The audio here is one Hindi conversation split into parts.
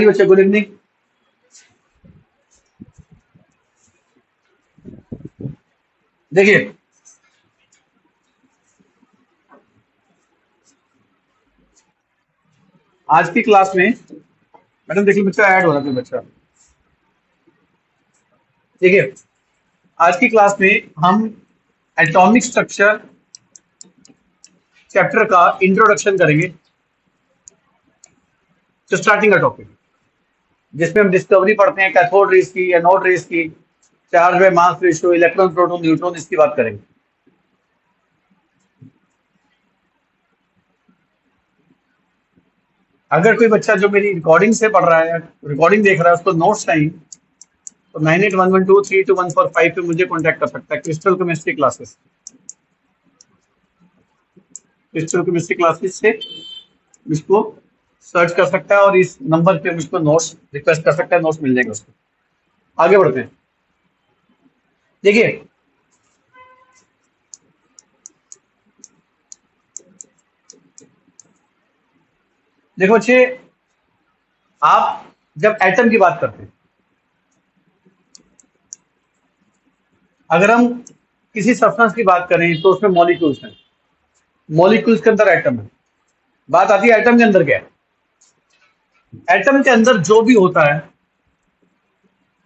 बच्चे गुड इवनिंग। देखिए, आज की क्लास में मैडम देखिए बच्चा ऐड हो रहा है बच्चा। देखिए, आज की क्लास में हम एटॉमिक स्ट्रक्चर चैप्टर का इंट्रोडक्शन करेंगे। तो स्टार्टिंग का टॉपिक जिसमें हम डिस्कवरी पढ़ते हैं कैथोड रेज की, एनोड रेज की, charge by mass ratio, electron, proton, neutron, इसकी बात करेंगे। अगर कोई बच्चा जो मेरी रिकॉर्डिंग से पढ़ रहा है, रिकॉर्डिंग देख रहा है, उसको नोट्स चाहिए तो 9811232145 पे मुझे कांटेक्ट कर सकता है। Crystal chemistry classes, crystal chemistry classes से मुझको सर्च कर सकता है और इस नंबर पे मुझको नोट्स रिक्वेस्ट कर सकता है, नोट्स मिल जाएंगे उसको। आगे बढ़ते हैं। देखिए, देखो बच्चे, आप जब एटम की बात करते हैं, अगर हम किसी सब्सटेंस की बात करें तो उसमें मॉलिक्यूल्स हैं, मॉलिक्यूल्स के अंदर एटम है। बात आती है एटम के अंदर क्या है। एटम के अंदर जो भी होता है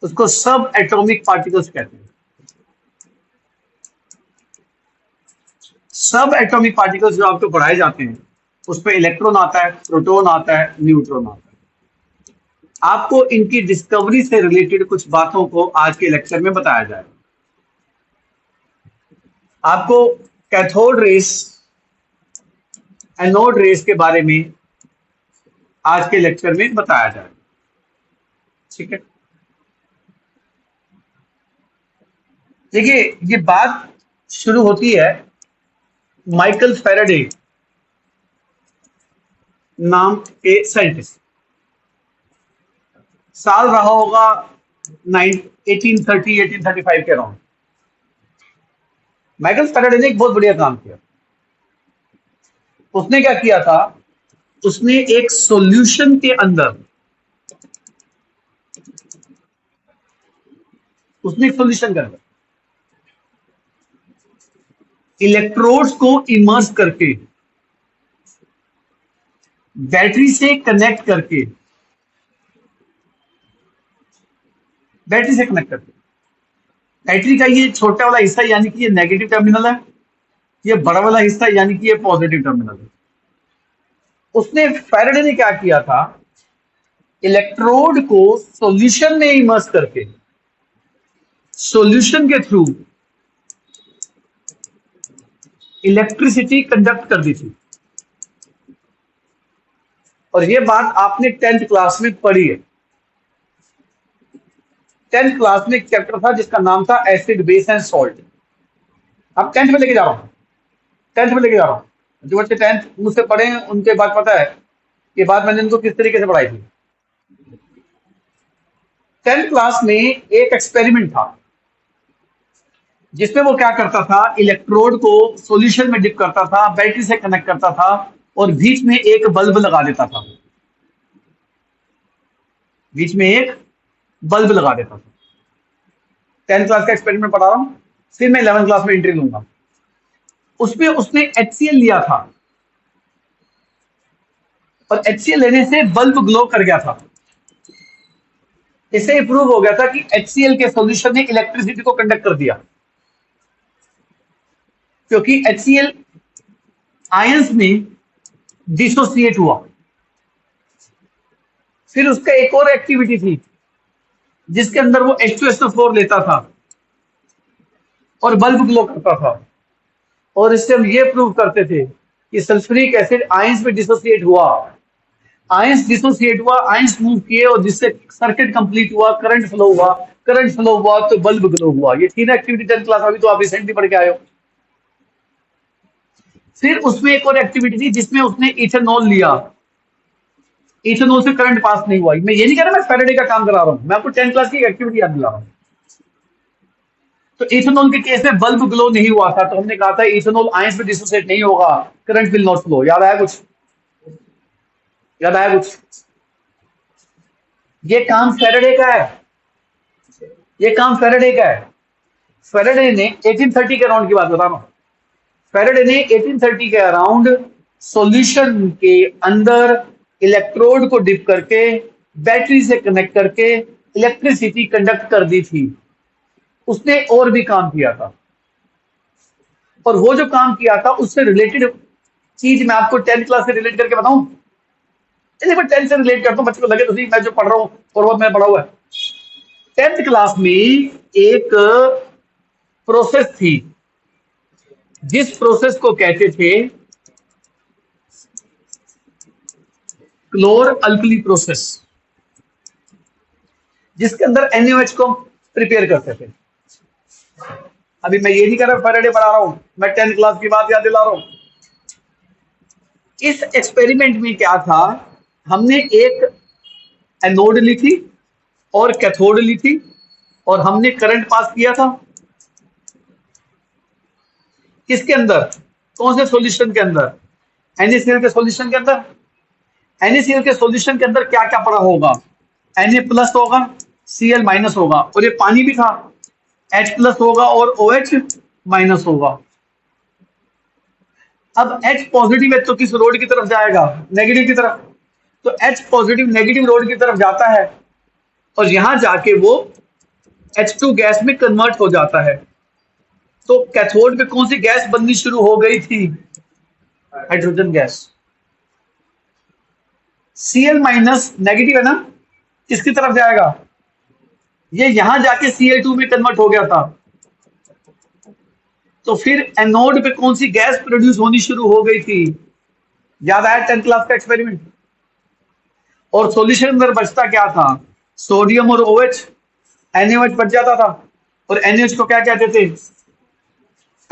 उसको सब एटॉमिक पार्टिकल्स कहते हैं। सब एटॉमिक पार्टिकल्स जो आपको पढ़ाए जाते हैं उसमें इलेक्ट्रॉन आता है, प्रोटॉन आता है, न्यूट्रॉन आता है। आपको इनकी डिस्कवरी से रिलेटेड कुछ बातों को आज के लेक्चर में बताया जाएगा। आपको कैथोड रेस, एनोड रेस के बारे में आज के लेक्चर में बताया जाएगा। ठीक है, देखिए ये बात शुरू होती है माइकल फैराडे नाम के साइंटिस्ट। साल रहा होगा 1830 1835 के अराउंड। माइकल फैराडे ने एक बहुत बढ़िया काम किया। उसने क्या किया था, उसने एक सॉल्यूशन के अंदर, उसने एक सॉल्यूशन के अंदर इलेक्ट्रोड्स को इमर्स करके, बैटरी से कनेक्ट करके, बैटरी से कनेक्ट करके, बैटरी का ये छोटा वाला हिस्सा यानी कि ये नेगेटिव टर्मिनल है, ये बड़ा वाला हिस्सा यानी कि ये पॉजिटिव टर्मिनल है। उसने फैराडे ने क्या किया था, इलेक्ट्रोड को सॉल्यूशन में इमर्स करके, सॉल्यूशन के थ्रू इलेक्ट्रिसिटी कंडक्ट कर दी थी। और ये बात आपने 10th क्लास में पढ़ी है। 10th क्लास में एक चैप्टर था जिसका नाम था एसिड, बेस एंड सॉल्ट। अब 10th में लेके जा रहा हूं, 10th में लेके जा रहा हूं। जो बच्चे 10th मुझसे पढ़े हैं उनके बात पता है ये बात मैंने इनको किस तरीके से पढ़ाई थी। 10th क्लास में एक एक्सपेरिमेंट था जिसमें वो क्या करता था, इलेक्ट्रोड को सॉल्यूशन में डिप करता था, बैटरी से कनेक्ट करता था और बीच में एक बल्ब लगा देता था। बीच में एक बल्ब लगा देता था। 10th क्लास का एक्सपेरिमेंट पढ़ा रहा हूं, फिर मैं 11th क्लास में एंट्री लूंगा। उसमें उसने HCl लिया था और HCl लेने से बल्ब ग्लो कर गया था। इससे प्रूव हो गया था कि HCl के सॉल्यूशन ने इलेक्ट्रिसिटी को कंडक्ट कर दिया, क्योंकि HCl आयंस में डिसोसिएट हुआ। फिर उसका एक और एक्टिविटी थी जिसके अंदर वो H2SO4 लेता था और बल्ब ग्लो करता था। और इससे हम ये प्रूव करते थे कि सल्फ्यूरिक एसिड आयंस में डिसोसिएट हुआ, आयंस डिसोसिएट हुआ, आयंस मूव किए और जिससे सर्किट कंप्लीट हुआ, करंट फ्लो हुआ, करंट फ्लो हुआ तो बल्ब ग्लो हुआ। ये तीन एक्टिविटी 10th क्लास अभी तो आप रिसेंटली पढ़ के आए हो। फिर उसमें एक और एक्टिविटी थी जिसमें उसने इथेनॉल लिया, इथेनॉल से करंट पास नहीं हुआ। मैं ये नहीं कह रहा मैं फैराडे का काम करा रहा हूं, मैं आपको 10th क्लास की एक्टिविटी याद दिला रहा हूं। तो इथेनॉल के केस में बल्ब ग्लो नहीं हुआ था, तो हमने कहा था इथेनॉल आयंस में डिसोसिएट नहीं होगा, करंट विल नॉट फ्लो। याद आया कुछ? याद आया कुछ? ये काम फैराडे का है, ये काम फैराडे का है। फैराडे ने 1830 के अराउंड की बात बता रहा हूं, फैराडे ने 1830 के अराउंड सॉल्यूशन के अंदर इलेक्ट्रोड को डिप करके बैटरी से कनेक्ट करके इलेक्ट्रिसिटी कंडक्ट कर दी थी। उसने और भी काम किया था, और वो जो काम किया था उससे रिलेटेड चीज मैं आपको 10th क्लास से रिलेट करके बताऊं। चलिए मैं 10th से रिलेट करता हूं, बच्चों को लगे तो सही मैं जो पढ़ रहा हूं और वो मैं पढ़ा हुआ है। 10th क्लास में एक प्रोसेस थी जिस प्रोसेस को कहते थे क्लोर अल्कली प्रोसेस, जिसके अंदर NaOH को प्रिपेयर करते थे। अभी मैं ये नहीं कर रहा फैराडे पढ़ा रहा हूं, मैं 10th क्लास की बात याद दिला रहा हूं। इस एक्सपेरिमेंट में क्या था, हमने एक एनोड ली थी और कैथोड ली थी और हमने करंट पास किया था किसके अंदर, कौन से सॉल्यूशन के अंदर, NaCl के सॉल्यूशन के अंदर। NaCl के सॉल्यूशन के अंदर क्या क्या पड़ा होगा, Na प्लस होगा, Cl माइनस होगा, और ये पानी भी था, H प्लस होगा और OH माइनस होगा। अब H पॉजिटिव है तो किस रोड की तरफ जाएगा, नेगेटिव की तरफ। तो H पॉजिटिव नेगेटिव रोड की तरफ जाता है और यहां जाके वो H2 गैस में कन्वर्ट हो जाता है। तो कैथोड में कौन सी गैस बननी शुरू हो गई थी, hydrogen gas. Cl minus negative है ना, किसकी तरफ जाएगा, ये यहां जाके Cl2 में कन्वर्ट हो गया था। तो फिर एनोड पे कौन सी गैस प्रोड्यूस होनी शुरू हो गई थी, याद आया 10th क्लास का एक्सपेरिमेंट। और सॉल्यूशन अंदर बचता क्या था, सोडियम और OH, NaOH बच जाता था। और NaOH को क्या कहते थे,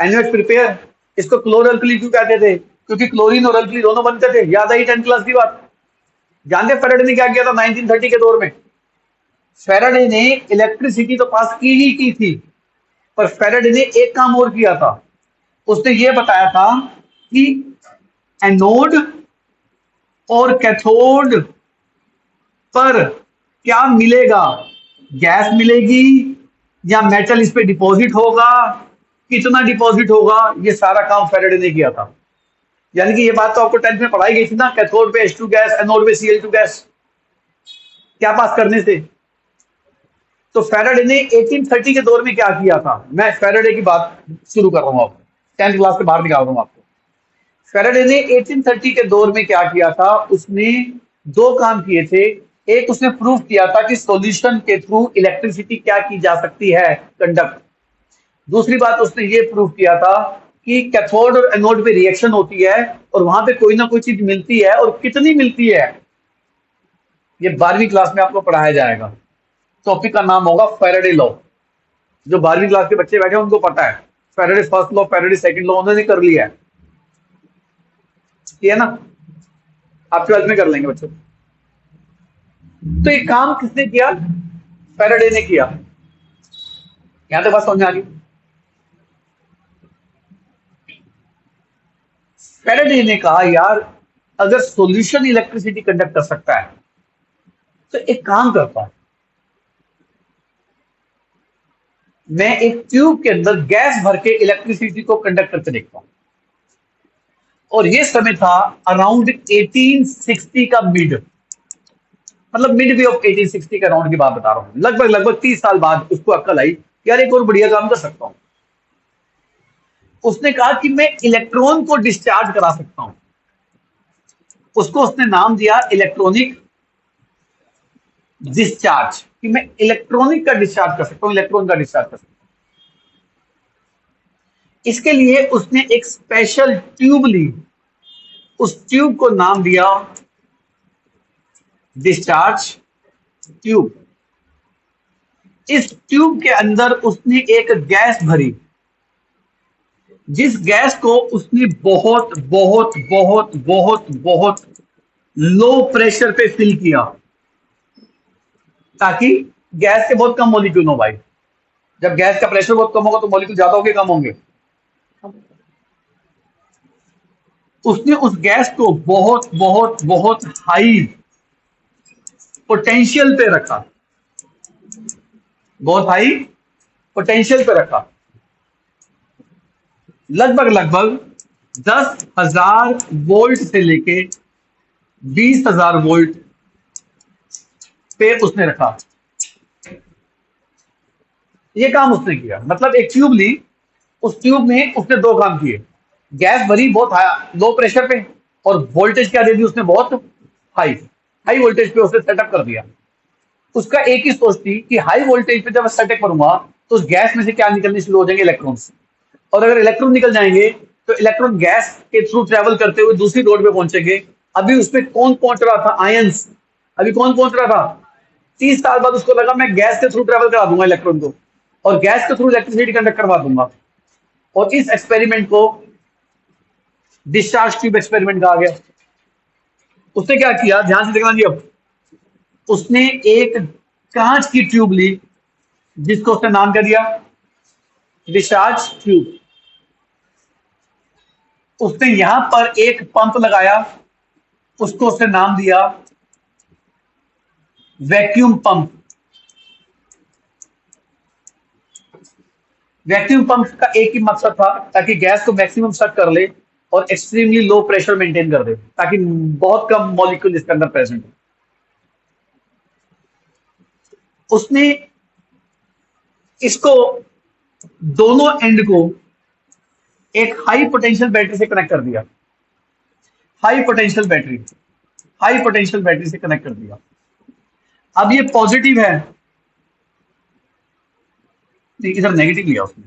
NaOH प्रिपेयर, इसको क्लोर अल्कली क्यों कहते थे, क्योंकि क्लोरीन और अल्कली दोनों बनते थे। याद आई 10th क्लास की बात। जानते फैराडे ने क्या किया था 1930 के दौर में, फैराडे ने इलेक्ट्रिसिटी तो पास की ही की थी, पर फैराडे ने एक काम और किया था। उसने ये बताया था कि एनोड और कैथोड पर क्या मिलेगा, गैस मिलेगी या मेटल इस पे डिपॉजिट होगा, कितना डिपॉजिट होगा, ये सारा काम फैराडे ने किया था। यानी कि ये बात तो आपको 10th में पढ़ाई गई थी ना, कैथोड पे H2 गैस, एनोड पे Cl2 गैस, क्या पास करने से। तो फैराडे ने 1830 के दौर में क्या किया था, मैं फैराडे की बात शुरू कर रहा हूं, आपको 10th क्लास से बाहर निकाल रहा हूं आपको। फैराडे ने 1830 के दौर में क्या किया था, उसने दो काम किए थे। एक, उसने प्रूव किया था कि सॉल्यूशन के थ्रू इलेक्ट्रिसिटी क्या की जा सकती है, कंडक्ट। दूसरी बात, उसने ये प्रूव किया था कि कैथोड और एनोड पे रिएक्शन होती है और वहां पे कोई ना कोई चीज मिलती है, और कितनी मिलती है ये 12वीं क्लास में आपको पढ़ाया जाएगा। टॉपिक का नाम होगा फैराडे लॉ। जो 12वीं क्लास के बच्चे बैठे हैं उनको पता है Faraday first law, Faraday second law उन्होंने कर लिया है, ना, आप 12th में कर लेंगे बच्चों। तो ये काम किसने किया, फैराडे ने किया। यहां तक बात समझ में आ गई। फैराडे ने कहा यार अगर सॉल्यूशन इलेक्ट्रिसिटी कंडक्ट कर सकता है तो एक काम करता हूं, मैं एक ट्यूब के अंदर गैस भर के इलेक्ट्रिसिटी को कंडक्ट करके देखता हूं। और ये समय था अराउंड 1860 का मिड, मतलब मिड वे ऑफ 1860 का अराउंड की बात बता रहा हूं। लगभग 30 साल बाद उसको अक्ल आई यार एक और बढ़िया काम कर सकता हूं। उसने कहा कि मैं इलेक्ट्रॉन को डिस्चार्ज करा सकता हूं। उसको उसने नाम दिया इलेक्ट्रॉनिक डिस्चार्ज, कि मैं इलेक्ट्रॉनिक का डिस्चार्ज कर सकता हूं, इलेक्ट्रॉन का डिस्चार्ज कर सकता हूं। इसके लिए उसने एक स्पेशल ट्यूब ली, उस ट्यूब को नाम दिया डिस्चार्ज ट्यूब। इस ट्यूब के अंदर उसने एक गैस भरी, जिस गैस को उसने बहुत बहुत बहुत बहुत बहुत लो प्रेशर पे फिल किया, ताकि गैस के बहुत कम मॉलिक्यूल हो भाई। जब गैस का प्रेशर बहुत कम होगा तो मॉलिक्यूल ज्यादा होंगे कम होंगे। उसने उस गैस को बहुत बहुत बहुत हाई पोटेंशियल पे रखा, बहुत हाई पोटेंशियल पे रखा, लगभग लगभग 10,000 वोल्ट से लेके 20,000 वोल्ट पे उसने रखा। ये काम उसने किया, मतलब एक ट्यूब ली, उस ट्यूब में उसने दो काम किए, गैस भरी बहुत हाई लो प्रेशर पे, और वोल्टेज क्या दे दी उसने, बहुत हाई हाई वोल्टेज पे उसने सेटअप कर दिया। उसका एक ही सोच थी कि हाई वोल्टेज पे जब मैं सेटअप करूंगा तो उस गैस में से क्या निकलने शुरू हो जाएंगे, इलेक्ट्रॉन्स, और अगर इलेक्ट्रॉन निकल जाएंगे तो इलेक्ट्रॉन गैस के थ्रू ट्रेवल करते हुए दूसरी रोड पे पहुंचेंगे। अभी उसमें कौन पहुंच रहा था, आयंस, अभी कौन पहुंच रहा था, 30 साल बाद उसको लगा मैं गैस के थ्रू ट्रेवल करा दूंगा इलेक्ट्रॉन को, और गैस के थ्रू इलेक्ट्रिसिटी कंडक्ट करवा दूंगा, और इस एक्सपेरिमेंट को डिस्चार्ज ट्यूब एक्सपेरिमेंट कहा गया। उसने क्या किया, ध्यान से देखना जी, अब उसने एक कांच की ट्यूब ली जिसको उसने नाम क्या दिया, डिस्चार्ज ट्यूब। उसने यहां पर एक पंप लगाया, उसको उसने नाम दिया वैक्यूम पंप। वैक्यूम पंप का एक ही मकसद था, ताकि गैस को मैक्सिमम सक कर ले और एक्सट्रीमली लो प्रेशर मेंटेन कर दे, ताकि बहुत कम मॉलिक्यूल इसके अंदर प्रेजेंट हो। उसने इसको दोनों एंड को एक हाई पोटेंशियल बैटरी से कनेक्ट कर दिया, high potential battery, high potential battery से कनेक्ट कर दिया। अब ये पॉजिटिव है, इधर नेगेटिव लिया उसने,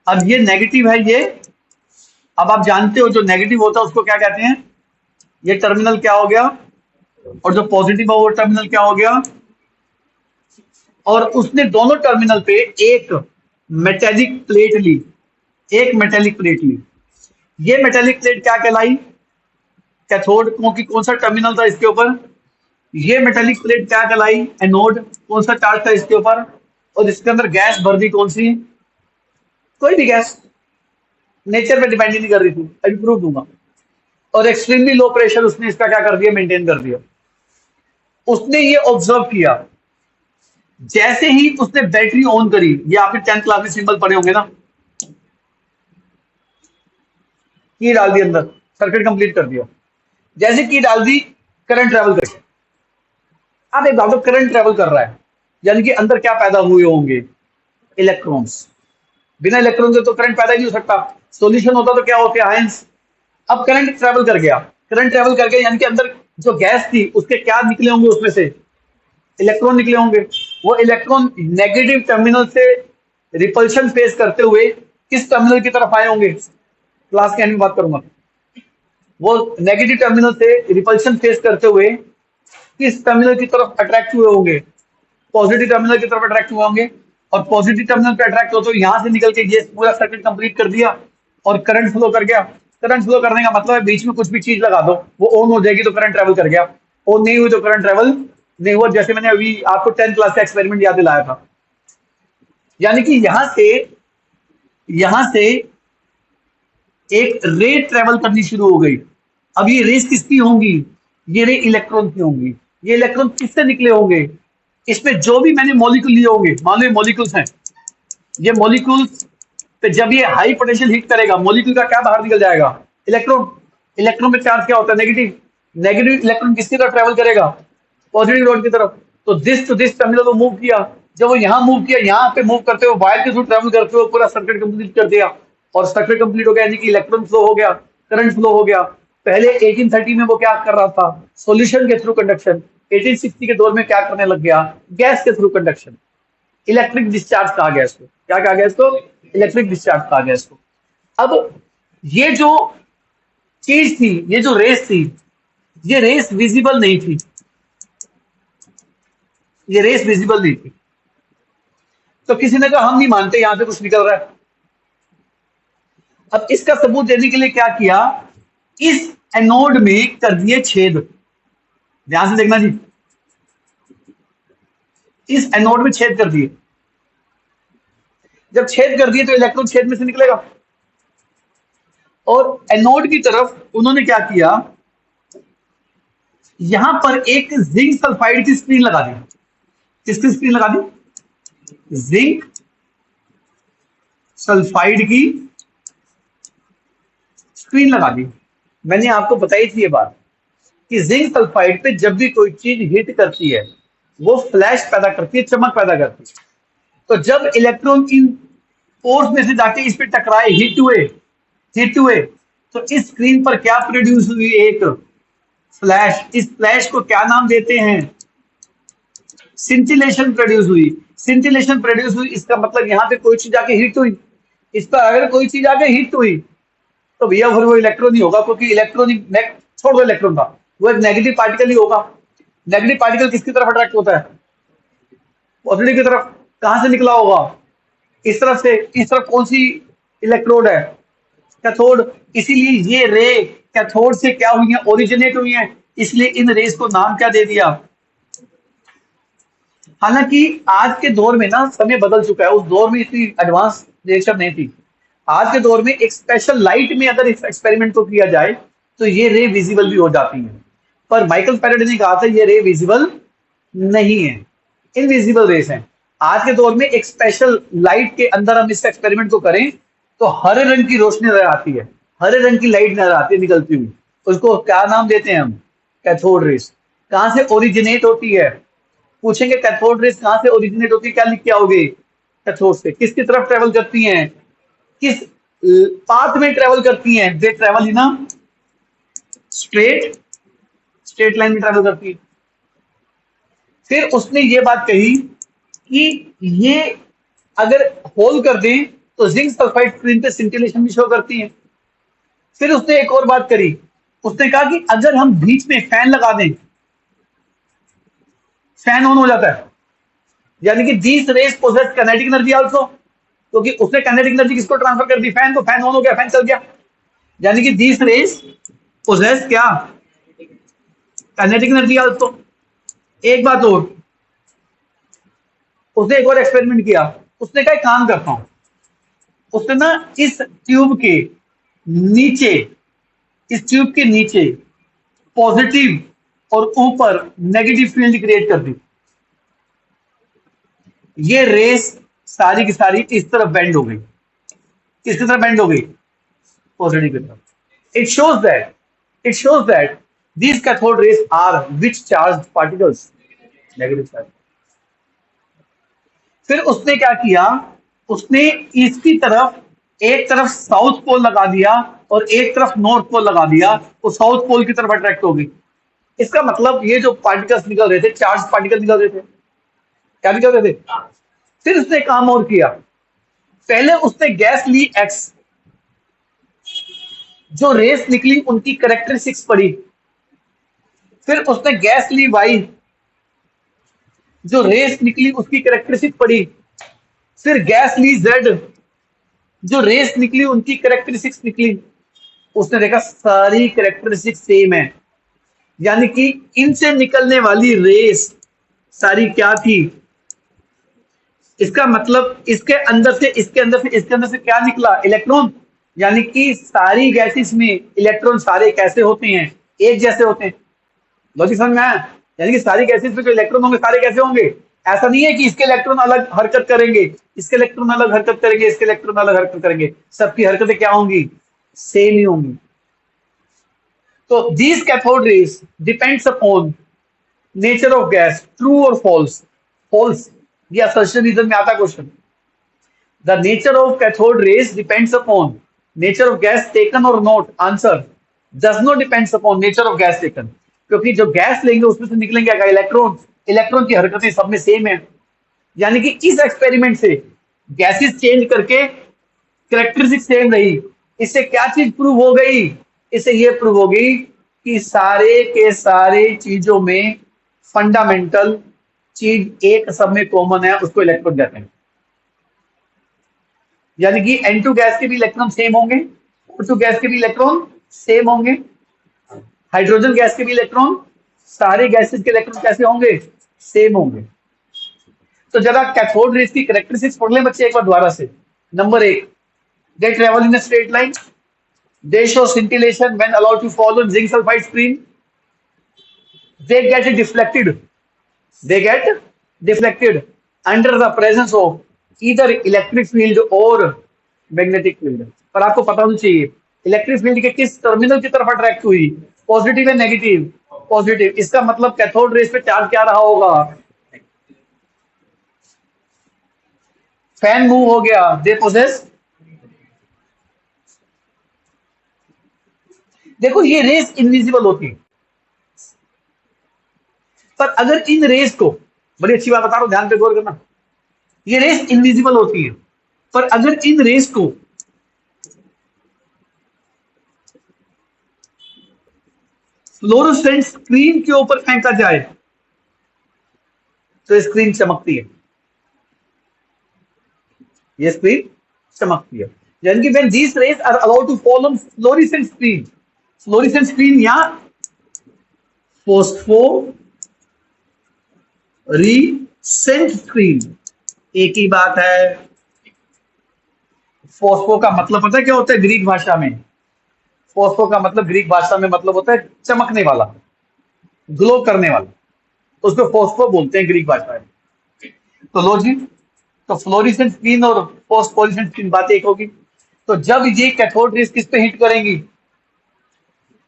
अब ये नेगेटिव है ये। अब आप जानते हो जो नेगेटिव होता है उसको क्या कहते हैं, ये टर्मिनल क्या हो गया, और जो पॉजिटिव है वो टर्मिनल क्या हो गया। और उसने दोनों टर्मिनल पे एक मेटेलिक प्लेट ली, एक मेटेलिक प्लेट ली। ये मेटेलिक प्लेट क्या कहलाई, कैथोड, क्योंकि कौन सा टर्मिनल था इसके ऊपर, ये मेटेलिक प्लेट क्या कहलाई, एनोड, कौन सा चार्ज था इसके ऊपर, और इसके अंदर गैस भर दी, कौन सी, कोई भी गैस, नेचर पे डिपेंड ही नहीं कर रही थी, अभी प्रूफ दूंगा। और एक्सट्रीमली लो प्रेशर उसने इसका क्या कर दिया, मेंटेन कर दिया। उसने ये ऑब्जर्व किया, जैसे ही उसने बैटरी ऑन करी, ये आपने 10th क्लास में सिंबल पढ़े होंगे ना, की डाल दी अंदर, सर्किट कंप्लीट कर दिया, जैसे की डाल दी करंट ट्रेवल कर गया। अब एक बात, करंट ट्रेवल कर रहा है, यानी कि अंदर क्या पैदा हुए होंगे, इलेक्ट्रॉन्स। बिना इलेक्ट्रॉन के तो करंट पैदा ही नहीं हो सकता, सॉल्यूशन होता तो क्या होते, आयंस। अब करंट ट्रेवल कर गया, करंट ट्रेवल कर गया, यानी कि अंदर जो गैस थी उसके क्या निकले होंगे, उसमें से इलेक्ट्रॉन निकले होंगे। वो इलेक्ट्रॉन नेगेटिव टर्मिनल से रिपल्शन फेस करते हुए किस टर्मिनल की तरफ आए होंगे, क्लास के एंड में बात करूंगा। वो नेगेटिव टर्मिनल से रिपल्शन फेस करते हुए किस टर्मिनल की तरफ अट्रैक्ट हुए होंगे, पॉजिटिव टर्मिनल की तरफ अट्रैक्ट हुए होंगे। और पॉजिटिव टर्मिनल पे अट्रैक्ट हो तो यहां से निकल के ये पूरा सर्किट कंप्लीट कर दिया और करंट फ्लो कर गया। करंट फ्लो करने का मतलब है बीच में कुछ भी चीज लगा दो, वो ऑन हो जाएगी तो करंट ट्रेवल कर गया, ऑन नहीं हुई तो करंट ट्रेवल नहीं हुआ। जैसे मैंने अभी आपको 10th क्लास का एक्सपेरिमेंट याद दिलाया था, यानी कि यहां से एक रे ट्रेवल करनी शुरू हो गई। अब ये रेस किसकी होंगी, ये रे इलेक्ट्रॉन की होंगी। ये इलेक्ट्रॉन किससे निकले होंगे, इसमें जो भी मैंने मॉलिक्यूल लिए होंगे, मान लो मॉलिक्यूल्स हैं, ये मॉलिक्यूल्स पे जब ये हाई पोटेंशियल हिट करेगा, मॉलिक्यूल का क्या बाहर निकल जाएगा, इलेक्ट्रॉन। इलेक्ट्रॉन में चार्ज क्या होता है, नेगेटिव। नेगेटिव इलेक्ट्रॉन किसकी तरफ ट्रेवल करेगा, पॉजिटिव रोड की तरफ। तो दिस टू दिस टर्मिनल को मूव किया, जब वो यहां मूव किया, यहां पे मूव करते हुए वायर के थ्रू ट्रेवल करते हुए पूरा सर्किट कंप्लीट कर दिया, और सर्किट कंप्लीट हो गया, यानी कि इलेक्ट्रॉन फ्लो हो गया, करंट फ्लो हो गया। पहले 1830 में वो क्या कर रहा था, सॉल्यूशन के थ्रू कंडक्शन। 1860 के दौर में क्या करने लग गया, गैस के थ्रू कंडक्शन। इलेक्ट्रिक डिस्चार्ज कहा गया इसको, क्या कहा गया इसको, इलेक्ट्रिक डिस्चार्ज कहा गया इसको। अब ये जो चीज थी, ये जो रेस थी, ये रेस विजिबल नहीं थी, ये रेस विजिबल नहीं थी। तो किसी ने कहा हम नहीं मानते यहां से कुछ निकल रहा है। अब इसका सबूत देने के लिए क्या किया, इस एनोड में कर दिए छेद, ध्यान से देखना जी, इस एनोड में छेद कर दिए। जब छेद कर दिए तो इलेक्ट्रॉन छेद में से निकलेगा, और एनोड की तरफ उन्होंने क्या किया, यहां पर एक जिंक सल्फाइड की स्क्रीन लगा दी। किसकी स्क्रीन लगा दी? जिंक सल्फाइड की स्क्रीन लगा दी। मैंने आपको बताई थी ये बात कि जिंक सल्फाइड पे जब भी कोई चीज हिट करती है वो फ्लैश पैदा करती है, चमक पैदा करती है। तो जब इलेक्ट्रॉन इन पोर्स में से जाके इस पे टकराए, हिट हुए, तो इस स्क्रीन पर क्या प्रोड्यूस हुई? एक फ्लैश। इस फ्लैश को क्या नाम देते हैं? सिंटिलेशन प्रोड्यूस हुई। सिंटिलेशन प्रोड्यूस हुई, इसका मतलब यहाँ पे कोई चीज आके हिट हुई। इस पर अगर कोई चीज आके हिट हुई तो भैया फिर वो इलेक्ट्रॉन ही होगा, क्योंकि इलेक्ट्रॉन छोड़ दो, इलेक्ट्रॉन था वो एक नेगेटिव पार्टिकल ही होगा। नेगेटिव पार्टिकल किसकी तरफ अट्रैक्ट होता है? पॉजिटिव की तरफ। कहां से निकला होगा? इस तरफ से। इस तरफ कौन सी इलेक्ट्रोड है? कैथोड। इसीलिए ये रे कैथोड से क्या हुई है? ओरिजिनेट हुई है। इसलिए इन रेस को नाम क्या दे दिया? हालांकि आज के दौर में ना समय बदल चुका है, उस दौर में इतनी एडवांस रिएक्शन नहीं थी। आज के दौर में एक स्पेशल लाइट में अगर इस एक्सपेरिमेंट को किया जाए तो ये रे विजिबल भी हो जाती है, पर माइकल फैराडे ने कहा था ये रे विजिबल नहीं है, इनविजिबल रेस है। आज के दौर में एक स्पेशल लाइट के अंदर हम इस एक्सपेरिमेंट को करें तो हरे रंग की रोशनी नजर आती है, हरे रंग की लाइट नजर आती है निकलती हुई। उसको क्या नाम देते हैं हम? Cathode rays. कहां से ओरिजिनेट होती है? पूछेंगे कैथोड रेस कहां से ओरिजिनेट होती है, क्या लिख के आओगे? कैथोड से। किसकी तरफ ट्रेवल करती हैं? किस पाथ में ट्रेवल करती हैं? They travel in a straight line में ट्रेवल करती है। फिर उसने ये बात कही कि ये अगर होल कर दें तो जिंक सल्फाइड स्क्रीन पे सिंटिलेशन भी शो करती है। फिर उसने एक और बात करी, उसने कहा कि अगर हम बीच में फैन लगा दें, फैन ऑन हो जाता है, यानी कि this rays possesses kinetic energy also, क्योंकि उसने काइनेटिक एनर्जी किसको ट्रांसफर कर दी? फैन को। फैन ऑन हो गया, फैन चल गया, यानी कि दीस रेस पोजेस क्या? Kinetic energy also. एक बात और, उसने एक और एक्सपेरिमेंट किया। उसने कहा काम करता हूं, उसने ना इस ट्यूब के नीचे, इस ट्यूब के नीचे पॉजिटिव और ऊपर नेगेटिव फील्ड क्रिएट कर दी। ये रेस सारी की सारी इस तरफ बेंड हो गई। किसकी तरफ बेंड हो गई? पॉजिटिव की तरफ। It shows that these cathode rays are which charged particles? Negative charge. फिर उसने क्या किया, उसने इसकी तरफ एक तरफ साउथ पोल लगा दिया और एक तरफ नॉर्थ पोल लगा दिया, वो साउथ पोल की तरफ अट्रैक्ट हो गई। इसका मतलब ये जो पार्टिकल्स निकल रहे थे, चार्ज पार्टिकल निकल रहे थे, क्या निकल रहे थे? फिर उसने काम और किया। पहले उसने गैस ली एक्स, जो रेस निकली उनकी करेक्टरिस्टिक्स पढ़ी। फिर उसने गैस ली वाई, जो रेस निकली उसकी करेक्टरिस्टिक पढ़ी। फिर गैस ली जेड, जो रेस निकली उनकी करेक्टरिस्टिक्स निकली। उसने देखा सारी करेक्टरिस्टिक्स सेम है, यानी कि इनसे निकलने वाली रेस सारी क्या थी? इसका मतलब इसके अंदर से, इसके अंदर से, इसके अंदर से क्या निकला? इलेक्ट्रॉन। यानी कि सारी गैसेस में इलेक्ट्रॉन सारे कैसे होते हैं? एक जैसे होते हैं। लॉजिक समझ में आया? यानी कि सारी गैसेस में जो इलेक्ट्रॉन होंगे सारे कैसे होंगे? ऐसा नहीं है कि इसके इलेक्ट्रॉन अलग हरकत करेंगे, इसके इलेक्ट्रॉन अलग हरकत करेंगे, इसके इलेक्ट्रॉन अलग हरकत करेंगे। सबकी हरकतें क्या होंगी? सेम ही होंगी। तो these cathode rays depends upon nature of gas, true or false? False। ये assertion रीजन में आता question. The nature of cathode rays depends upon nature of gas taken or not? Answer does not depends upon nature of gas taken, क्योंकि जो गैस लेंगे उसमें से निकलेंगे क्या? इलेक्ट्रॉन। इलेक्ट्रॉन की हरकतें सब में सेम है। यानी कि इस एक्सपेरिमेंट से गैसेस चेंज करके कैरेक्टरिस्टिक सेम रही। इससे क्या चीज प्रूव हो गई? इससे ये प्रूव हो गई कि सारे के सारे चीजों में फंडामेंटल चीज एक सब में कॉमन है, उसको इलेक्ट्रॉन कहते हैं। यानी कि N2 गैस के भी इलेक्ट्रॉन सेम होंगे, O2 गैस के भी इलेक्ट्रॉन सेम होंगे, हाइड्रोजन गैस के भी इलेक्ट्रॉन, सारे गैसेस के इलेक्ट्रॉन कैसे होंगे? सेम होंगे। तो जरा कैथोड रेस की कैरेक्टरिस्टिक्स पढ़ ले बच्चे एक बार दोबारा से। Number 1, they travel in a straight line. They show scintillation when allowed to fall on zinc sulfide screen. They get deflected. They get deflected under the presence of either electric field or magnetic field. पर आपको पता होना चाहिए इलेक्ट्रिक फील्ड के किस टर्मिनल की तरफ अट्रैक्ट हुई, पॉजिटिव या नेगेटिव, पॉजिटिव। इसका मतलब कैथोड रेस पे चार्ज क्या रहा होगा, फैन मूव हो गया, दे पोजेस। देखो ये रेस इनविजिबल होती है, पर अगर इन रेस को, बड़ी अच्छी बात बता रहा हूं, ध्यान पे गौर करना, ये रेस इनविजिबल होती है, पर अगर इन रेस को फ्लोरोसेंट स्क्रीन के ऊपर फेंका जाए तो स्क्रीन चमकती है, ये स्क्रीन चमकती है। यानी कि when these rays are allowed to fall on fluorescent screen, fluorescent screen या फोस्फोरेसेंट स्क्रीन एक ही बात है। फोस्फो का मतलब पता है क्या होता है ग्रीक भाषा में, फोस्फो का मतलब ग्रीक भाषा में मतलब होता है चमकने वाला, ग्लो करने वाला, उसको फोस्फो बोलते हैं ग्रीक भाषा में। तो लो जी, तो फ्लोरेसेंट स्क्रीन और फोस्फोरेसेंट स्क्रीन बात एक होगी। तो जब ये कैथोड रेस किस पे हिट करेंगी,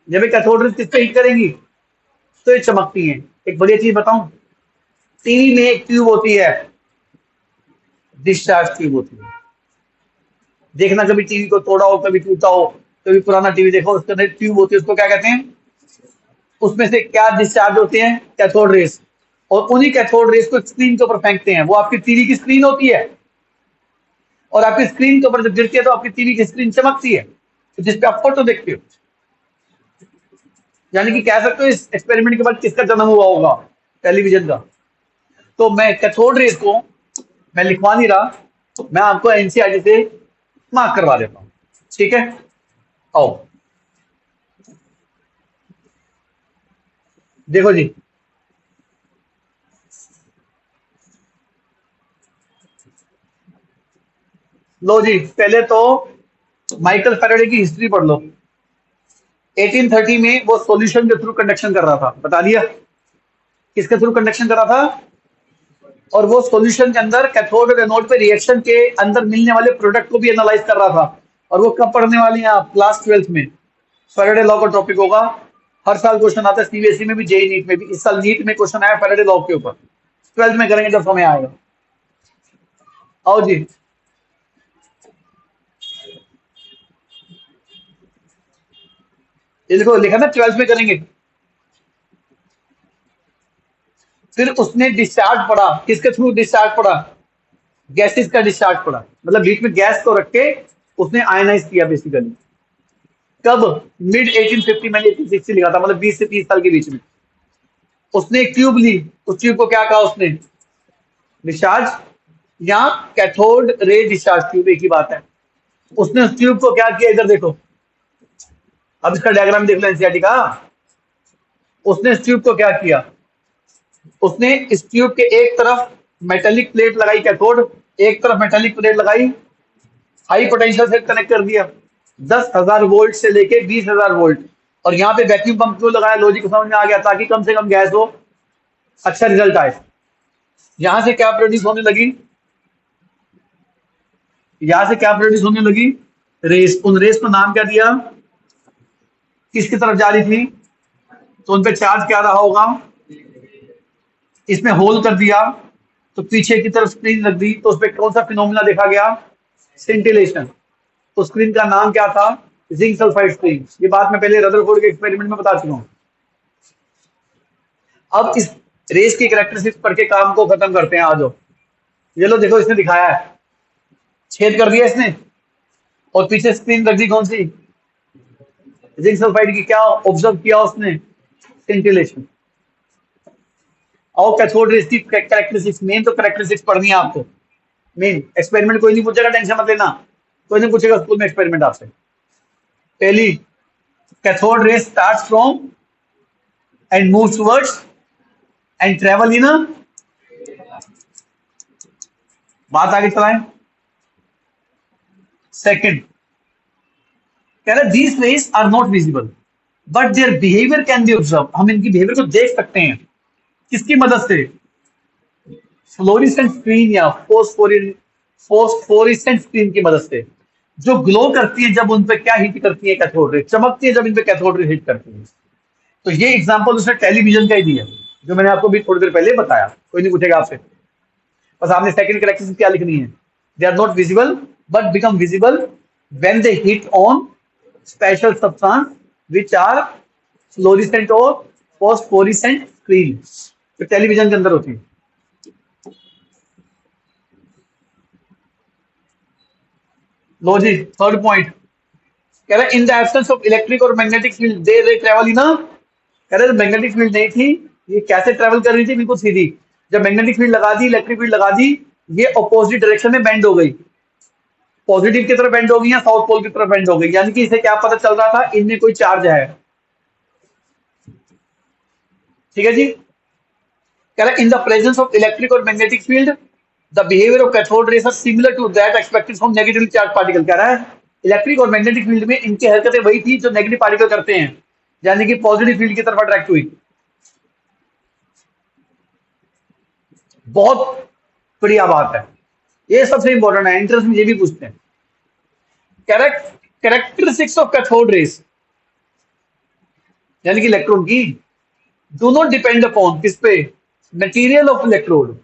जब ये कैथोड रेस किस पे हिट करेंगी तो ये चमकती हैं। एक बढ़िया चीज बताऊं, टीवी में एक ट्यूब होती है, डिस्चार्ज ट्यूब होती है। देखना कभी टीवी को तोड़ा हो, कभी टूटा हो, कभी पुराना टीवी देखो, उसके अंदर ट्यूब होती है, उसको क्या कहते हैं, उसमें से क्या डिस्चार्ज होते हैं, कैथोड रेस। और उन्हीं कैथोड रेस को स्क्रीन के ऊपर फेंकते हैं। वो आपकी टीवी की स्क्रीन होती है और आपकी स्क्रीन के ऊपर जब गिरती है तो आपकी टीवी की स्क्रीन चमकती है, तो जिस पे आप फोटो देखते हो। यानी कि कह सकते हो इस एक्सपेरिमेंट के बाद किसका जन्म हुआ होगा, टेलीविजन का। तो मैं कैथोड रेस को मैं लिखवा नहीं रहा, मैं आपको एनसीईआरटी से मार्क करवा देता हूं, ठीक है। आओ देखो जी, लो जी, पहले तो माइकल फैराडे की हिस्ट्री पढ़ लो। 1830 में वो सॉल्यूशन के थ्रू कंडक्शन कर रहा था, बता दिया किसके थ्रू कंडक्शन कर रहा था, और वो सॉल्यूशन के अंदर कैथोड और एनोड पे रिएक्शन के अंदर मिलने वाले प्रोडक्ट को भी एनालाइज कर रहा था। और वो कब पढ़ने वाली हैं आप, क्लास 12th में। फैराडे लॉ का टॉपिक होगा, हर साल क्वेश्चन आता है सीबीएसई में भी, जेई नीट में भी। इस साल नीट में क्वेश्चन आया फैराडे लॉ के ऊपर, 12th में करेंगे जब समय आएगा। आओ जी, इसको लिखा ना 12th में करेंगे। फिर उसने डिस्चार्ज पढ़ा, किसके थ्रू डिस्चार्ज पढ़ा, गैसेस का डिस्चार्ज पढ़ा, मतलब बीच में गैस को रख के उसने आयनाइज किया बेसिकली। कब, मिड 1850, मैंने 1860 लिखा था, मतलब 20 से 30 साल के बीच में। उसने एक ट्यूब ली, उस ट्यूब को क्या कहा उसने, डिस्चार्ज या कैथोड रे डिस्चार्ज ट्यूब, एक ही बात है। उसने उस ट्यूब को क्या किया, इधर देखो, अब इसका डायग्राम देख लो एनसीईआरटी का। उसने इस ट्यूब को क्या किया, उसने इस ट्यूब के एक तरफ मेटेलिक प्लेट लगाई कैथोड, एक तरफ मेटेलिक प्लेट लगाई, हाई पोटेंशियल से कनेक्ट कर दिया, 10,000 वोल्ट से लेके 20,000 वोल्ट। और यहाँ पे वैक्यूम पंप क्यों लगाया, लॉजिक समझ में आ गया, ताकि कम से कम गैस हो, अच्छा रिजल्ट आए। यहां से क्या प्रोड्यूस होने लगी, यहां से क्या प्रोड्यूस होने लगी, रेस। उन रेस को नाम क्या दिया, किसकी तरफ जा रही थी, तो उन पे चार्ज क्या रहा होगा, इसमें होल कर दिया तो पीछे की तरफ स्क्रीन रख दी, तो उस पर कौन सा फिनोमिना देखा गया, सिंटिलेशन। तो स्क्रीन का नाम क्या था, जिंक सल्फाइड स्क्रीन। ये बात मैं पहले रदरफोर्ड के एक्सपेरिमेंट में बता चुका हूं। अब इस रेस की कैरेक्टरिस्टिक्स पढ़ के काम को खत्म करते हैं, आ जाओ। ये लो देखो, इसने दिखाया है, छेद कर दिया इसने, और पीछे स्क्रीन रख दी कौन सी, जिंक सल्फाइड की। क्या ऑब्जर्व किया उसने, सिंटिलेशन। और कैथोड रेस की कैरेक्टरिस्टिक्स, मेन तो कैरेक्टरिस्टिक्स पढ़नी है आपको। मेन एक्सपेरिमेंट कोई नहीं पूछेगा, टेंशन मत लेना, कोई नहीं पूछेगा स्कूल में एक्सपेरिमेंट आपसे। पहली, cathode rays starts from and moves towards and travel in, बात आगे चलाएं। सेकंड, कह रहा है these rays are not visible but their behaviour can be observe, हम इनकी बिहेवियर को देख सकते हैं किसकी मदद से, फ्लोरिसेंट स्क्रीन या फोस्फोरिसेंट स्क्रीन की मदद से, जो ग्लो करती है जब उन पे क्या हिट करती है, कैथोड रे, चमकती है जब इन पे कैथोड रे हिट करती है। तो ये एग्जांपल उसने टेलीविजन का ही दिया जो मैंने आपको भी थोड़ी देर पहले बताया, कोई नहीं पूछेगा आपसे, बस आपने सेकंड कैरेक्टरिस्टिक क्या लिखनी है, they are not visible but become visible when they hit on special substance which are fluorescent और फॉस्फोरिसेंट स्क्रीन, जो टेलीविजन के अंदर होती है। लो जी थर्ड पॉइंट, कह रहा है in the absence of electric और मैग्नेटिक फील्ड दे रे ट्रेवल इन, कह रहे मैग्नेटिक फील्ड नहीं थी, ये कैसे ट्रेवल कर रही थी, बिल्कुल सीधी, जब मैग्नेटिक फील्ड लगा दी, इलेक्ट्रिक फील्ड लगा दी, ये अपोजिट डायरेक्शन में बेंड हो गई, पॉजिटिव की तरफ बेंड हो गई या साउथ पोल की तरफ बेंड हो गई, यानी कि इसे क्या पता चल रहा था, इनमें कोई चार्ज है। ठीक है जी, कह रहा है in the presence of electric और magnetic field the behaviour of cathode rays are similar to that expected from negatively charge particle, कह रहा है इलेक्ट्रिक और मैग्नेटिक फील्ड में इनकी हरकतें वही थी जो नेगेटिव पार्टिकल करते हैं, यानी कि पॉजिटिव फील्ड की तरफ अट्रैक्ट हुई। बहुत बढ़िया बात है, ये सबसे इंपॉर्टेंट है, इंटरेस्ट में ये भी पूछते हैं। कैरेक्टरिस्टिक्स ऑफ कैथोड रेज यानी कि इलेक्ट्रॉन की, डू नॉट डिपेंड अपॉन किस पे, material of electrode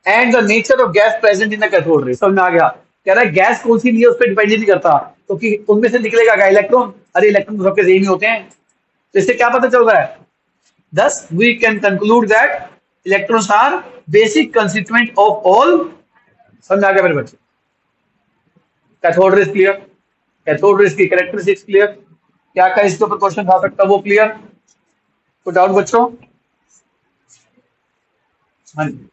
and the nature of gas present in the cathode ray, समझ में आ गया, कह रहा है गैस कौन सी ली है उस पर डिपेंड नहीं करता, क्योंकि तो उनमें से निकलेगा क्या, इलेक्ट्रॉन, अरे इलेक्ट्रॉन तो सबके सेम ही होते हैं, तो इससे क्या पता चल रहा है, thus we can conclude that electrons are basic constituent of all, समझ में आ गया मेरे बच्चे, cathode rays clear, cathode rays की कैरेक्टरिस्टिक्स क्लियर, क्या क्या इसके ऊपर क्वेश्चन आ सकता है वो क्लियर, कोई डाउट बच्चों? हाँ जी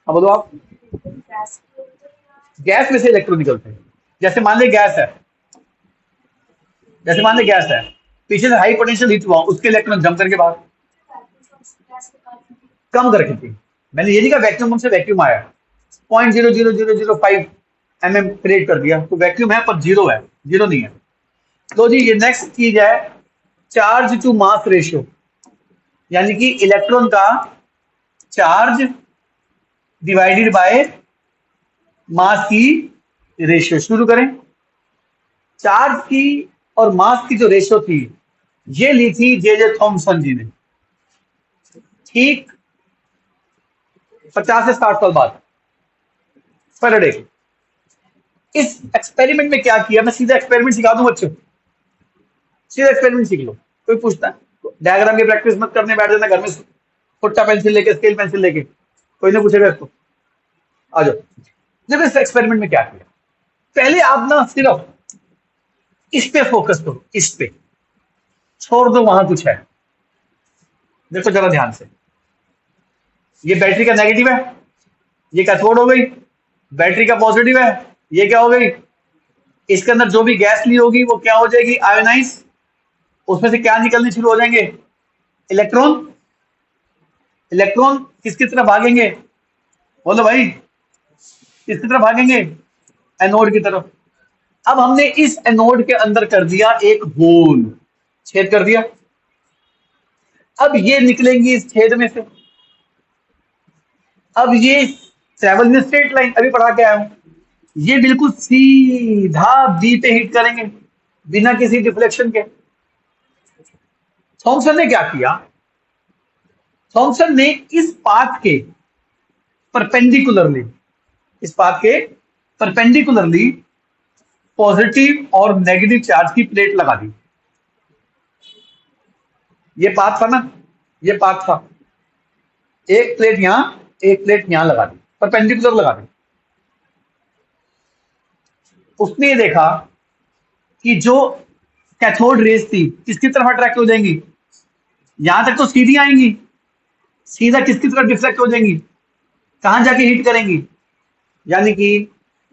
अब बोलो आप, गैस में से इलेक्ट्रॉन निकलते हैं, जैसे मान ले गैस है, जैसे मान ले गैस है, पीछे से हाई पोटेंशियल हीट हुआ, उसके इलेक्ट्रॉन जम करके बाहर कम करके थी, मैंने ये नहीं कहा वैक्यूम से वैक्यूम आया 0.00005 mm क्रिएट कर दिया, तो वैक्यूम है पर जीरो है, जीरो नहीं है। तो जी ये नेक्स्ट चीज है चार्ज टू मास रेशियो, यानी कि इलेक्ट्रॉन का चार्ज डिवाइडेड बाय मास की रेशियो। शुरू करें, चार्ज की और मास की जो रेशियो थी ये ली थी जे थॉमसन जी ने, ठीक 50 से 60 साल बाद फैराडे। इस एक्सपेरिमेंट में क्या किया, मैं सीधा एक्सपेरिमेंट सिखा दूं बच्चों, सीधा एक्सपेरिमेंट सीख लो, कोई पूछता है डायग्राम की प्रैक्टिस मत करने बैठ जाना घर में, फुट्टा पेंसिल लेके स्केल पेंसिल लेके, कोई नहीं पूछेगा इसको, आ जाओ। जब इस एक्सपेरिमेंट में क्या किया, पहले आप ना सिर्फ इस पे फोकस करो, इस पे छोड़ दो वहां कुछ है, देखो जरा ध्यान से, ये बैटरी का नेगेटिव है, ये कैथोड हो गई, बैटरी का पॉजिटिव है, ये क्या हो गई, इसके अंदर जो भी गैस ली होगी वो क्या हो जाएगी, आयोनाइज, उसमें से क्या निकलने शुरू हो जाएंगे, इलेक्ट्रॉन। इलेक्ट्रॉन किसकी तरफ भागेंगे, बोलो भाई किसकी तरफ भागेंगे, एनोड की तरफ। अब हमने इस एनोड के अंदर कर दिया एक होल, छेद कर दिया, अब ये निकलेंगी इस छेद में से, अब ये ट्रेवल इन स्ट्रेट लाइन, अभी पढ़ा के आया हूं, ये बिल्कुल सीधा बी पे हिट करेंगे बिना किसी डिफ्लेक्शन के। थॉमसन ने क्या किया, थॉमसन ने इस पाथ के परपेंडिकुलरली, इस पाथ के परपेंडिकुलरली पॉजिटिव और नेगेटिव चार्ज की प्लेट लगा दी। ये पाथ था ना, ये पाथ था, एक प्लेट यहां एक प्लेट यहां लगा दी, परपेंडिकुलर लगा दी। उसने ये देखा कि जो कैथोड रेज थी किसकी तरफ अट्रैक्ट हो जाएंगी, यहां तक तो सीधी आएंगी, सीधा किसकी तरफ डिफ्लेक्ट हो जाएंगी, कहां जाके हिट करेंगी, यानी कि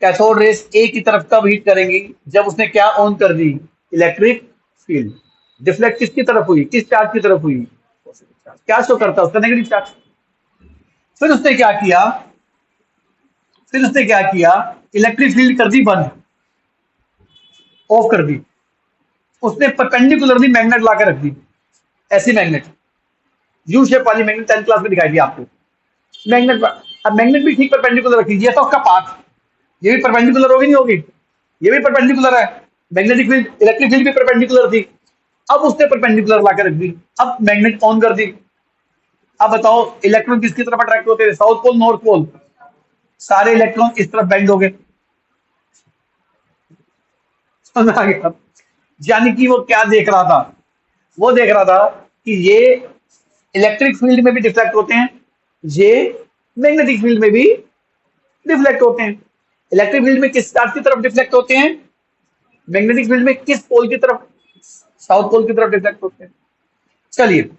कैथोड रेज ए की तरफ कब हिट करेंगी, जब उसने क्या ऑन कर दी, इलेक्ट्रिक फील्ड। डिफ्लेक्ट किसकी तरफ हुई, किस चार्ज की तरफ हुई, क्या शो करता है उसका, नेगेटिव चार्ज। फिर उसने क्या किया, फिर उसने क्या किया, इलेक्ट्रिक फील्ड कर दी बंद, ऑफ कर दी, उसने परपेंडिकुलरली मैग्नेट लाकर रख दी, ऐसी मैग्नेट, यू शेप वाली मैग्नेट 10th क्लास में दिखाई दी आपको। मैग्नेट, अब मैग्नेट भी ठीक परपेंडिकुलर रखी, ये था उसका पाथ, ये भी परपेंडिकुलर होगी नहीं होगी, ये भी परपेंडिकुलर है, मैग्नेटिक फील्ड इलेक्ट्रिक फील्ड भी परपेंडिकुलर थी। अब उसने परपेंडिकुलर लाकर रख दी, अब मैग्नेट ऑन कर दी। अब बताओ इलेक्ट्रॉन किसकी तरफ अट्रैक्ट होते थे, साउथ पोल नॉर्थ पोल, सारे इलेक्ट्रॉन इस तरफ बेंड हो गए, समझ आ गया। यानी कि वो क्या देख रहा था, वो देख रहा था कि ये इलेक्ट्रिक फील्ड में भी डिफ्लेक्ट होते हैं, ये मैग्नेटिक फील्ड में भी डिफ्लेक्ट होते हैं। इलेक्ट्रिक फील्ड में किस चार्ज की तरफ डिफ्लेक्ट होते हैं, मैग्नेटिक फील्ड में किस पोल की तरफ, साउथ पोल की तरफ डिफ्लेक्ट होते हैं। चलिए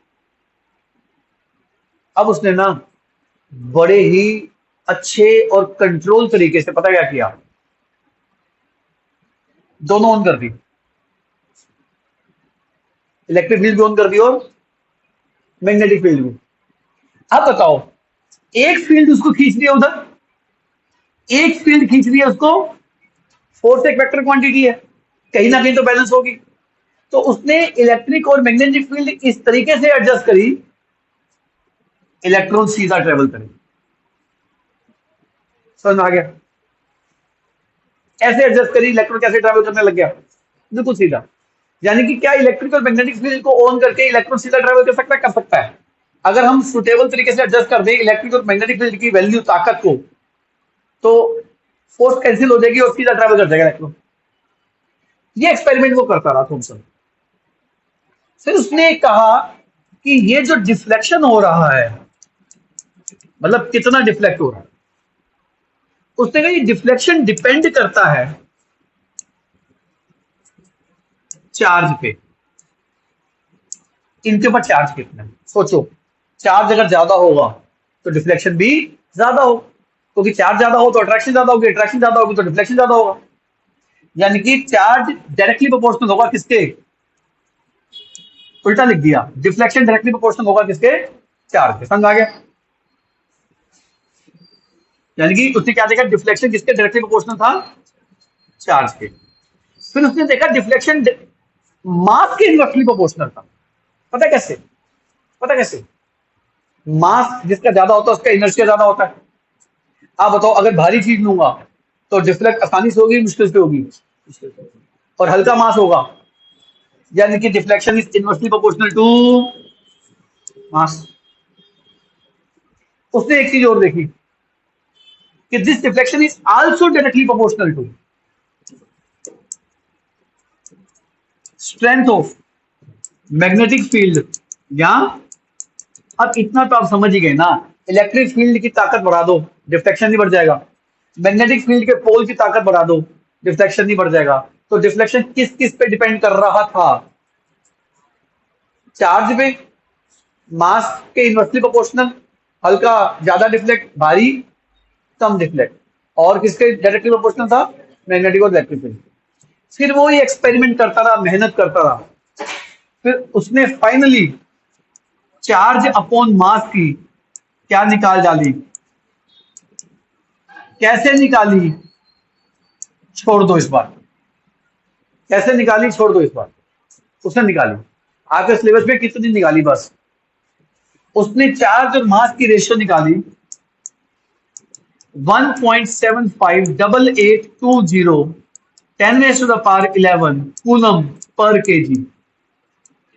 अब उसने ना बड़े ही अच्छे और कंट्रोल तरीके से पता क्या किया, दोनों ऑन कर दी, इलेक्ट्रिक फील्ड भी ऑन कर दी और मैग्नेटिक फील्ड भी। अब बताओ एक फील्ड उसको खींच रही है उधर, एक फील्ड खींच रही है उसको, फोर्स एक वेक्टर क्वांटिटी है, कहीं ना कहीं तो बैलेंस होगी। तो उसने इलेक्ट्रिक और मैग्नेटिक फील्ड इस तरीके से एडजस्ट करी, इलेक्ट्रॉन सीधा ट्रेवल करे, समझ आ गया, ऐसे एडजस्ट करी, इलेक्ट्रॉन कैसे ट्रेवल करने लग गया, बिल्कुल सीधा। यानी कि क्या इलेक्ट्रिक और मैग्नेटिक फील्ड को ऑन करके इलेक्ट्रॉन सीधा ट्रेवल कर सकता है, कर सकता है। अगर हम सुटेबल तरीके से एडजस्ट कर दें इलेक्ट्रिक और मैग्नेटिक फील्ड की वैल्यू, ताकत को, तो फोर्स कैंसिल हो जाएगी और सीधा ट्रेवल कर जाएगा इलेक्ट्रॉन। ये एक्सपेरिमेंट वो करता रहा थॉमसन। फिर उसने कहा कि ये जो डिफ्लेक्शन हो रहा है, मतलब कितना डिफ्लेक्ट हो रहा है, उसने कहा ये डिफ्लेक्शन डिपेंड करता है चार्ज पे, इनके ऊपर चार्ज कितना है। सोचो चार्ज अगर ज्यादा होगा तो डिफ्लेक्शन भी ज्यादा हो, क्योंकि चार्ज ज्यादा हो तो अट्रैक्शन ज्यादा होगी, अट्रैक्शन ज्यादा होगी तो डिफ्लेक्शन ज्यादा होगा। यानी कि चार्ज डायरेक्टली प्रोपोर्शनल होगा किसके, उल्टा लिख दिया, डिफ्लेक्शन डायरेक्टली प्रोपोर्शनल होगा किसके, चार्ज के। समझ आ गया। यानी कि उसने क्या देखा, डिफ्लेक्शन किसके डायरेक्टली प्रोपोर्शनल था, चार्ज के। फिर उसने देखा डिफ्लेक्शन मास के इनवर्सली प्रोपोर्शनल था। पता कैसे, पता कैसे, मास जिसका ज्यादा होता है उसका इनर्शिया ज्यादा होता है। आप बताओ अगर भारी चीज लूंगा तो डिफ्लेक्ट आसानी से होगी, मुश्किल से होगी, और हल्का मास होगा, यानी कि deflection is inversely proportional to mass. उसने एक चीज और देखी कि this deflection is also directly proportional to strength of magnetic field. या अब इतना तो आप समझ ही गए ना, इलेक्ट्रिक फील्ड की ताकत बढ़ा दो, डिफ्लेक्शन नहीं बढ़ जाएगा, मैग्नेटिक फील्ड के पोल की ताकत बढ़ा दो, डिफ्लेक्शन नहीं बढ़ जाएगा। तो डिफ्लेक्शन किस किस पे डिपेंड कर रहा था, चार्ज पे, मास के इनवर्सली प्रोपोर्शनल, हल्का ज्यादा डिफ्लेक्ट, भारी कम डिफ्लेक्ट, और किसके डायरेक्टली प्रोपोर्शनल था, मैग्नेटिक और इलेक्ट्रिक फील्ड। फिर वो ये एक्सपेरिमेंट करता रहा, मेहनत करता रहा, फिर उसने फाइनली चार्ज अपॉन मास की क्या निकाल डाली, कैसे निकाली, छोड़ दो इस बार, कैसे निकाली छोड़ दो इस बार, उसने निकाली। आपके सिलेबस में कितनी निकाली, बस उसने चार्ज और मास की रेशियो निकाली 1.758820 10⁻11 कूलम पर केजी।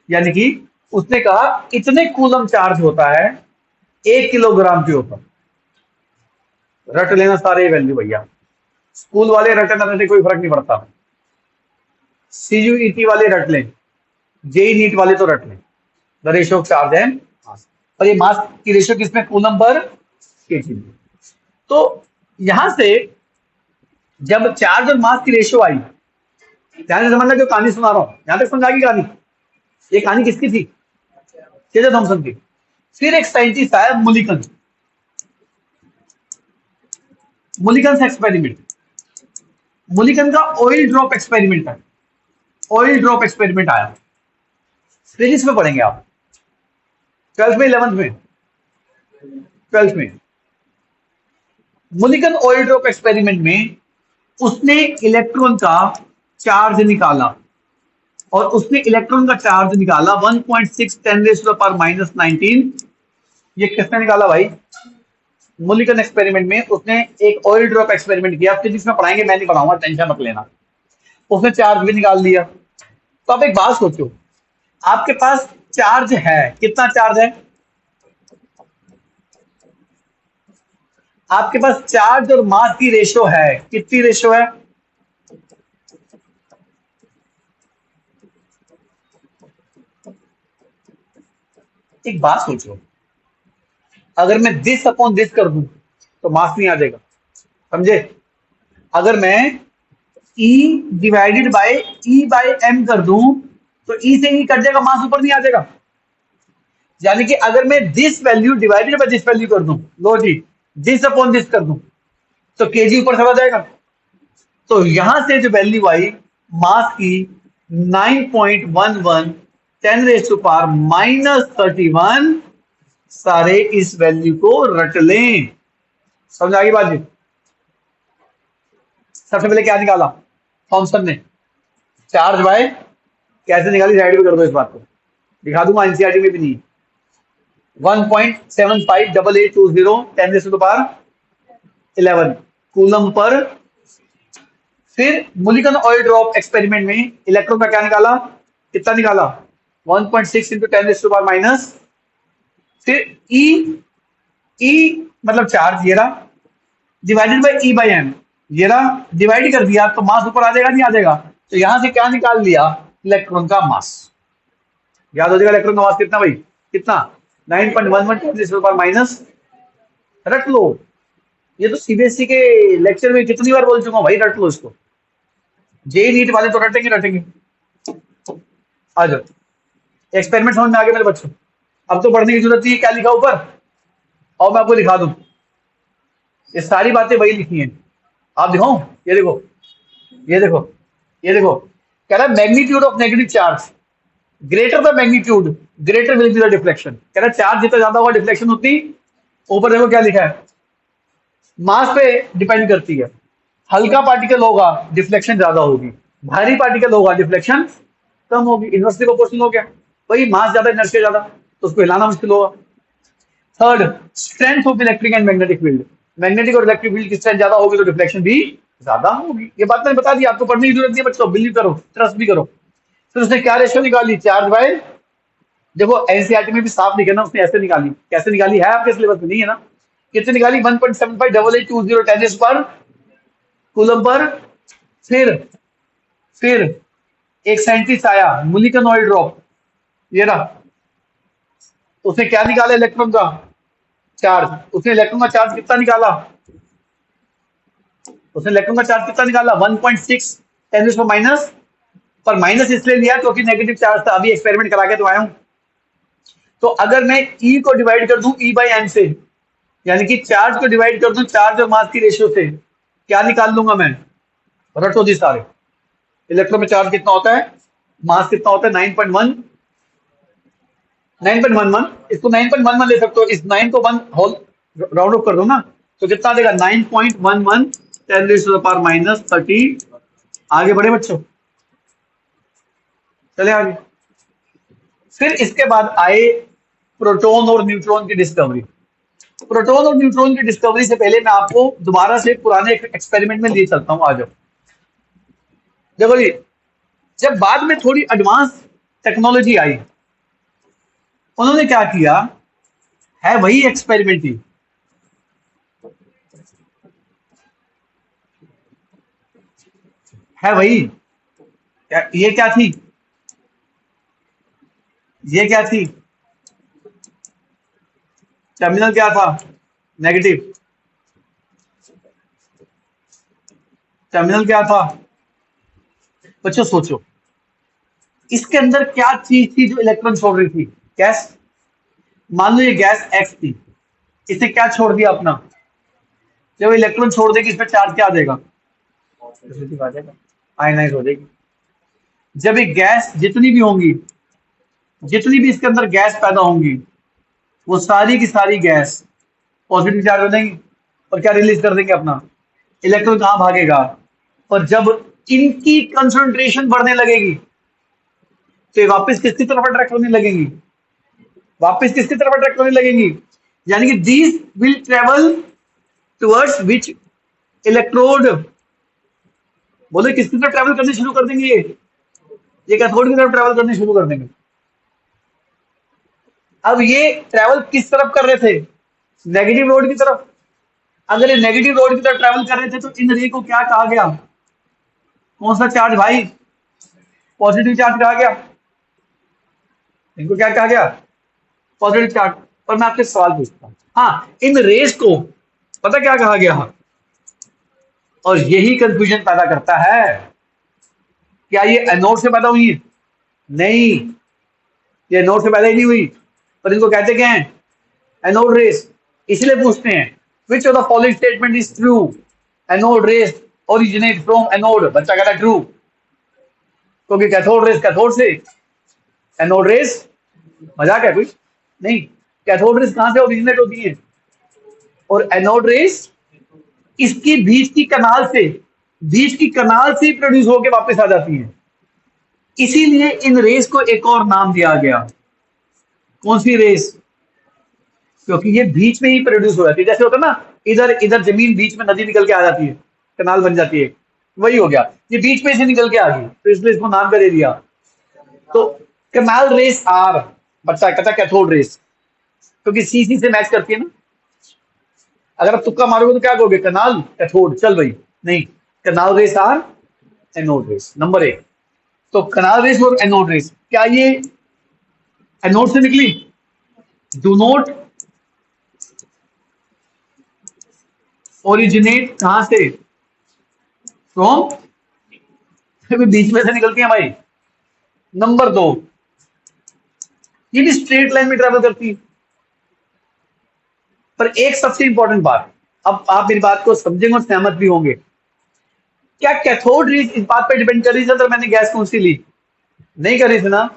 यानी कि उसने कहा इतने कूलम चार्ज होता है 1 किलोग्राम के ऊपर। रट लेना सारे वैल्यू भैया, स्कूल वाले रटे ना रटे कोई फर्क नहीं पड़ता, सीयूईटी वाले रट लें, जेई नीट वाले तो रट लें, the ratio of charge and mass. और ये मास की रेशियो किसमें, कूलम पर केजी में। तो यहां से जब चार्ज और मास की रेशियो आई, ध्यान से समझना जो कहानी सुना रहा हूं, यहां तक समझा की कहानी, ये कहानी किसकी थी, चेजर थॉमसन की। फिर एक साइंटिस्ट आया मुलिकन, मुलिकन एक्सपेरिमेंट, मुलिकन का ऑयल ड्रॉप एक्सपेरिमेंट है, ऑयल ड्रॉप एक्सपेरिमेंट आया, फिजिक्स में पढ़ेंगे आप, 12th में 11th में, 12th में। मुलिकन ऑयल ड्रॉप एक्सपेरिमेंट में उसने इलेक्ट्रॉन का चार्ज निकाला और उसने इलेक्ट्रॉन का चार्ज निकाला 1.6 10⁻⁻19। ये किसने निकाला भाई? मुलिकन एक्सपेरिमेंट में उसने एक ऑयल ड्रॉप एक्सपेरिमेंट किया, फिजिक्स में पढ़ाएंगे, मैं नहीं पढ़ाऊंगा, टेंशन मत लेना। उसने चार्ज भी निकाल दिया। तो आप एक बात सोचो, आपके पास चार्ज है, कितना चार्ज है आपके पास? चार्ज और मास की रेशो है, कितनी रेशो है? एक बात सोचो, अगर मैं दिस अपॉन दिस कर दूं तो मास नहीं आ जाएगा, समझे? अगर मैं E divided by E by M कर दूं तो E से E कट जाएगा, मास ऊपर नहीं आ जाएगा। यानी कि अगर मैं this value divided by this value कर दूं, लो जी, दिस अपॉन दिस कर दूं तो केजी ऊपर चला जाएगा। तो यहां से जो वैल्यू आई मास की 9.11 10⁻⁻31, सारे इस वैल्यू को रट लें। समझ आ गई बात जी? सबसे पहले क्या निकाला थॉमसन ने? चार्ज बाय, कैसे निकाली साइड पे कर दो, इस बात को दिखा दूंगा, एनसीईआरटी में भी नहीं। 1.758820 10⁻11 कूलम पर। फिर मुलिकन ऑयल ड्रॉप एक्सपेरिमेंट में इलेक्ट्रॉन का क्या निकाला, कितना निकाला? 1.6 × 10⁻⁻। फिर E मतलब चार्ज, ये रहा, divided by E by M, ये रहा, डिवाइड कर दिया तो मास ऊपर आ जाएगा, नहीं आ जाएगा? तो यहां से क्या निकाल लिया? इलेक्ट्रॉन का मास। याद हो जाएगा इलेक्ट्रॉन का मास कितना भाई? कितना? 9.11 10⁻⁻। रट लो, ये तो सीबीएसई के लेक्चर में कितनी बार बोल चुका हूं भाई, रट लो इसको। जेई नीट वाले तो रटेंगे। आ जाओ, एक्सपेरिमेंट समझ में आ गया मेरे बच्चों? अब तो पढ़ने की जरूरत नहीं है, क्या लिखा ऊपर और मैं आपको दिखा दूं। ये सारी बातें वही लिखी हैं, आप दिखाऊं? ये देखो, ये देखो, ये देखो, कह रहा है magnitude of negative charge greater the magnitude greater will be the deflection. कह रहा है चार्ज जितना ज्यादा होगा डिफ्लेक्शन उतनी। ऊपर देखो क्या लिखा है, मास पे डिपेंड करती है। हल्का पार्टिकल होगा डिफ्लेक्शन ज्यादा होगी, भारी पार्टिकल होगा डिफ्लेक्शन कम होगी। इनवर्सली प्रोपोर्शनल हो गया, वही मास ज्यादा इनर्शिया ज्यादा, तो उसको हिलाना मुश्किल होगा। Third, strength of electric and magnetic field. Magnetic और इलेक्ट्रिक फील्ड की स्ट्रेंथ ज्यादा होगी तो डिफ्लेक्शन भी ज्यादा होगी। ये बात मैंने बता दी, आपको पढ़ने की जरूरत नहीं है बच्चों, बिलीव करो, ट्रस्ट भी करो। फिर उसने क्या रेशियो निकाली? चार्ज बाय, देखो एनसीईआरटी में भी साफ लिखा ना, उसने ऐसे निकाली। कैसे निकाली है? आपके सिलेबस में नहीं है ना। कितने निकाली? 1.758820 10 पर कूलम पर। फिर एक साइंटिस्ट आया, मुलिकन ऑयल ड्रॉप, ये रहा, उसने क्या निकाला? इलेक्ट्रॉन का चार्ज। उसने इलेक्ट्रॉन का चार्ज कितना निकाला? 1.6 10⁻⁻, पर माइनस इसलिए लिया क्योंकि नेगेटिव चार्ज था, अभी एक्सपेरिमेंट करा के तो आया हूं। तो अगर मैं E को डिवाइड कर दूं E बाय M से, यानी कि चार्ज को डिवाइड कर दूं चार्ज और मास की रेशियो से, क्या निकाल लूंगा मैं? रटो जी सारे, इलेक्ट्रॉन में चार्ज कितना होता है, मास कितना होता है? 9.11, इसको 9.11 ले सकते हो, इस 9 को 1 होल राउंड ऑफ कर दो ना, तो कितना देगा? 9.11 10⁻⁻30। आगे बढ़े बच्चों, चले आगे। फिर इसके बाद आए प्रोटॉन और न्यूट्रॉन की डिस्कवरी। प्रोटॉन और न्यूट्रॉन की डिस्कवरी से पहले मैं आपको दोबारा से पुराने एक्सपेरिमेंट में ले चलता हूं। आ जाओ, देखो जी, जब बाद में थोड़ी एडवांस टेक्नोलॉजी आई, उन्होंने क्या किया, है वही एक्सपेरिमेंट ही, है वही। ये क्या थी? ये क्या थी? टर्मिनल क्या था? नेगेटिव। टर्मिनल क्या था? बच्चों सोचो, इसके अंदर क्या चीज थी जो इलेक्ट्रॉन छोड़ रही थी? गैस। मान लो ये गैस X थी, इसने क्या छोड़ दिया अपना? जब इलेक्ट्रॉन छोड़ देगी इसमें चार्ज क्या आ जाएगा? आयनाइज हो जाएगी। जब ये गैस जितनी भी होंगी, जितनी भी इसके अंदर गैस पैदा होंगी, वो सारी की सारी गैस पॉजिटिव चार्ज हो जाएंगी और क्या रिलीज कर देंगे अपना? इलेक्ट्रॉन कहां भागेगा? और जब इनकी कंसंट्रेशन बढ़ने लगेगी, तो ये वापस किसकी तरफ अट्रैक्ट होने लगेंगी, वापस किसकी तरफ अट्रैक्ट होने लगेंगी, यानी कि these will travel towards which electrode, बोले किसकी तरफ ट्रेवल करने शुरू कर देंगे, ये कैथोड की तरफ ट्रेवल करने शुरू कर देंगे। अब ये ट्रेवल किस तरफ कर रहे थे, नेगेटिव रोड की तरफ। अगर ये नेगेटिव रोड की तरफ ट्रेवल कर रहे थे तो इन रे को क्या कहा गया, कौन सा चार्ज भाई, पॉजिटिव चार्ज कहा गया, इनको क्या कहा गया, पॉजिटिव चार्ज। पर मैं आपसे सवाल पूछता हूं, हाँ इन रेस को पता क्या कहा गया, और यही कंफ्यूजन पैदा करता है, क्या ये एनोड से पैदा हुई है, नहीं ये एनोड से पैदा ही नहीं हुई, पर इनको कहते क्या है, एनोड रेस। इसलिए पूछते हैं which of the following statement is true, anode rays originate from anode, बच्चा कहता है ट्रू, क्योंकि कैथोड रेस कैथोड से, एनोड रेस मजाक है कुछ नहीं, कैथोड रेस कहां से ओरिजिनेट होती है, और एनोड रेस इसकी बीच की कनाल से, बीच की कनाल से प्रोड्यूस होकर वापस आ जाती है। इसीलिए इन रेस को एक और नाम दिया गया, कौन सी रेस, क्योंकि ये बीच में ही प्रोड्यूस हो जाती है। जैसे होता है ना, इधर इधर जमीन बीच में नदी निकल के आ जाती है, कनाल बन जाती है, वही हो गया, ये बीच में से निकल के आ गई, तो इसलिए इसको नाम कर दे दिया। तो कनाल रेस आर, बच्चा कहता कैथोड रेस, क्योंकि सी से मैच करती है ना। अगर आप तुक्का मारोगे तो क्या कहोगे, कनाल कैथोड, चल भाई नहीं, canal rays are anode rays, number 1। तो कनाल रेस और एनोड रेस, क्या ये एनोड से निकली, डू नॉट ओरिजिनेट कहां से, फ्रॉम, बीच में से निकलती है भाई। नंबर 2, ये भी स्ट्रेट लाइन में ट्रेवल करती है। पर एक सबसे इंपॉर्टेंट बात, अब आप मेरी बात को समझेंगे और सहमत भी होंगे, क्या कैथोड रेस इस बात पर डिपेंड कर रही थी तो मैंने गैस कौन सी ली, नहीं कर रही थी ना,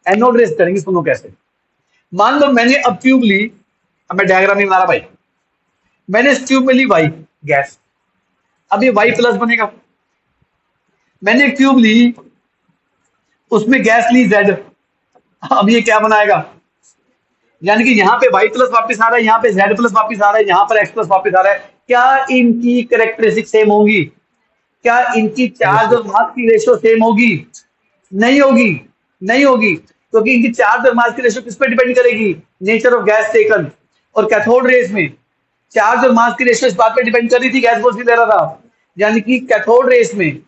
एनोड रेस करेंगे, सुनो कैसे। मान लो मैंने अब ट्यूब ली, अब मैं डायग्राम नहीं बना रहा भाई, मैंने इस ट्यूब में ली वाई गैस, अब ये वाई प्लस बनेगा। मैंने एक ट्यूब ली, उसमें गैस ली जेड, अब ये क्या बनाएगा, यानी कि यहाँ पे वाई प्लस वापिस आ रहा है, यहाँ पे जेड प्लस वापिस आ रहा है, यहाँ पर एक्स प्लस वापिस आ रहा है। क्या इनकी कैरेक्टरिस्टिक सेम होगी, क्या इनकी चार्ज और मास की रेशियो सेम होगी, नहीं होगी, नहीं होगी, क्योंकि इनकी चार्ज और मास की रेशियो किस पर डिपेंड करेगी, नेचर ऑफ गैस टेकन। और कैथोड रेस में चार्ज और मास की रेशियो इस बात पर डिपेंड कर रही थी, गैस कौन सी ले रहा था, यानी कि कैथोड रेस में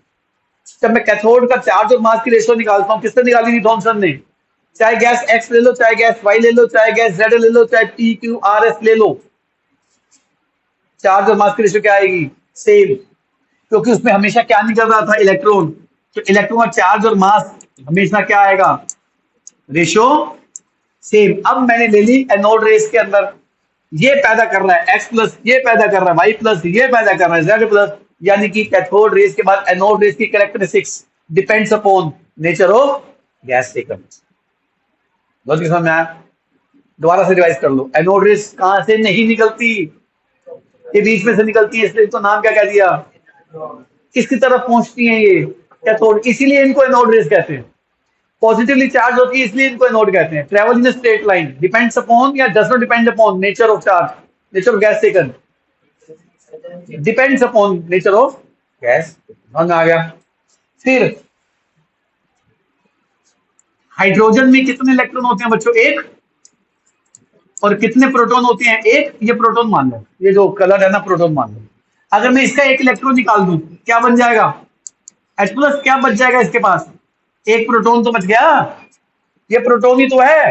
जब मैं कैथोड का चार्ज और मास की रेशियो निकालता हूं, किसने निकाली थी, थॉमसन ने। चाहे गैस एक्स ले लो, चाहे गैस वाई ले लो, चाहे गैस जेड ले लो, चाहे पी क्यू आर एस ले लो, चार्ज और मास की रेशियो क्या आएगी, सेम, क्योंकि उसमें हमेशा क्या निकल रहा था, इलेक्ट्रॉन। तो इलेक्ट्रॉन का चार्ज और मास हमेशा क्या आएगा, रेशियो सेम। अब मैंने ले ली एनोड रेस के अंदर, ये पैदा कर रहा है एक्स प्लस, ये पैदा कर रहा है वाई प्लस, ये पैदा कर रहा है जेड प्लस, यानी कि कैथोड रेस के बाद एनोड रेस की characteristics depends upon nature of gas taken. समझ में आया, दोबारा से रिवाइज कर लो, एनोड रेस कहां से नहीं निकलती, ये बीच में से निकलती है, इसलिए तो नाम क्या कह दिया, किसकी तरफ पहुंचती है ये, कैथोड, इसीलिए इनको एनोड रेस कहते हैं। पॉजिटिवली चार्ज होती है इसलिए इनको एनोड कहते हैं। Travel in straight line, depends upon या does not depend upon nature of charge, nature of gas taken, depends upon nature of gas. समझ आ गया। फिर हाइड्रोजन में कितने इलेक्ट्रॉन होते हैं बच्चों, एक, और कितने प्रोटॉन होते हैं, एक, ये प्रोटॉन मान लो, ये जो कलर है ना प्रोटॉन मान लो। अगर मैं इसका एक इलेक्ट्रॉन निकाल दूं क्या बन जाएगा, H प्लस, क्या बच जाएगा इसके पास, एक प्रोटॉन तो बच गया, ये प्रोटॉन ही तो है,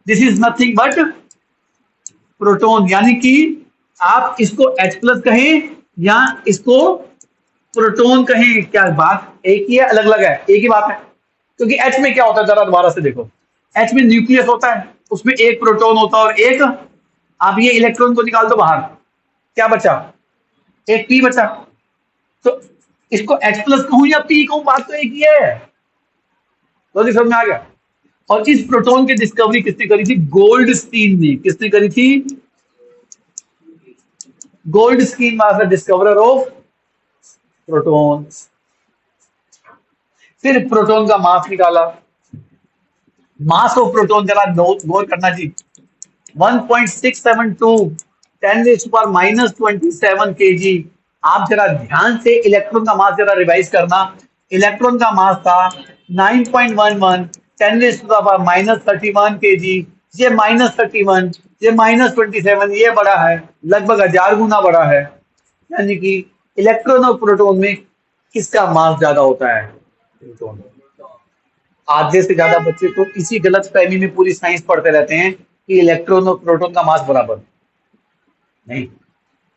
this is nothing but proton, यानी कि आप इसको H प्लस कहें या इसको प्रोटॉन कहें, क्या बात एक ही है, अलग अलग है, एक ही बात है। क्योंकि H में क्या होता है, जरा दोबारा से देखो, H में न्यूक्लियस होता है, उसमें एक प्रोटॉन होता है और एक, आप ये इलेक्ट्रॉन को निकाल दो बाहर, क्या बचा, एक पी बचा। तो इसको H प्लस कहूं या पी कहूं, बात तो एक ही है, तो समझ में आ गया। और इस प्रोटॉन की डिस्कवरी किसने करी थी, गोल्डस्टीन ने। किसने करी थी, Goldstein was the discoverer of proton. फिर प्रोटॉन का मास निकाला। मास ऑफ प्रोटॉन जरा गौर करना जी, 1.672 10⁻⁻27 kg। आप जरा ध्यान से इलेक्ट्रॉन का मास जरा रिवाइज करना। इलेक्ट्रॉन का मास था 9.11 10⁻31 kg। ये -31, ये -27, ये बड़ा है, लगभग 1000 गुना बड़ा है। यानी कि इलेक्ट्रॉन और प्रोटॉन में किसका मास ज्यादा होता है? प्रोटॉन। आधे से ज्यादा बच्चे तो इसी गलत फहमी में पूरी साइंस पढ़ते रहते हैं कि इलेक्ट्रॉन और प्रोटॉन का मास बराबर। नहीं,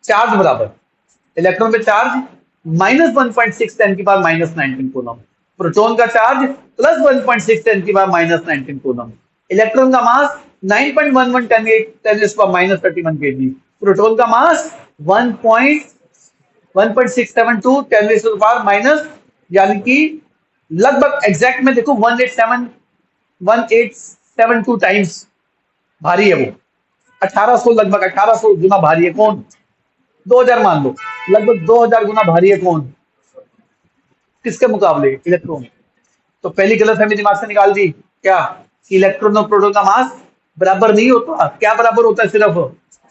चार्ज बराबर। इलेक्ट्रॉन पे चार्ज -1.6 10⁻⁻19 कूलम, प्रोटॉन का चार्ज +1.6 10⁻⁻19 कूलम। इलेक्ट्रॉन का मास 9.11 10⁻31 kg, प्रोटॉन का मास 1.1672 10⁻⁻, यानी कि लगभग एग्जैक्ट में देखो 1872 टाइम्स भारी है वो। 1800, लगभग 1800 गुना भारी है कौन? 2000 मान लो, लगभग 2000 गुना भारी है कौन? किसके मुकाबले? इलेक्ट्रॉन। तो पहली गलतफहमी दिमाग से निकाल दी क्या? कि इलेक्ट्रॉन और प्रोटॉन का मास बराबर नहीं होता। क्या बराबर होता है? सिर्फ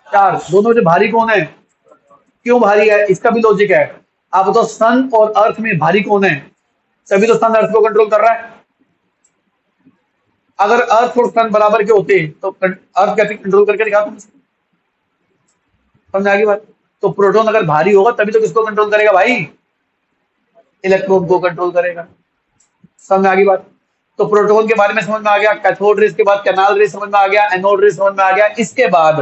चार्ज। दोनों में भारी कौन है? क्यों भारी है? इसका भी लॉजिक है। आप बताओ, सन और अर्थ में भारी कौन है? तभी तो सन अर्थ को कंट्रोल कर रहा है। अगर अर्थ और सन बराबर के होते तो अर्थ कैसे कंट्रोल करके दिखा तुम? समझ आ गई बात? तो प्रोटॉन अगर भारी होगा तभी तो किसको कंट्रोल करेगा भाई? इलेक्ट्रॉन को कंट्रोल करेगा। समझ आ गई बात? तो प्रोटॉन के बारे में समझ में आ गया, कैथोड रेस के बाद कैनाल रेस समझ में आ गया, एनोड रेस समझ में आ गया। इसके बाद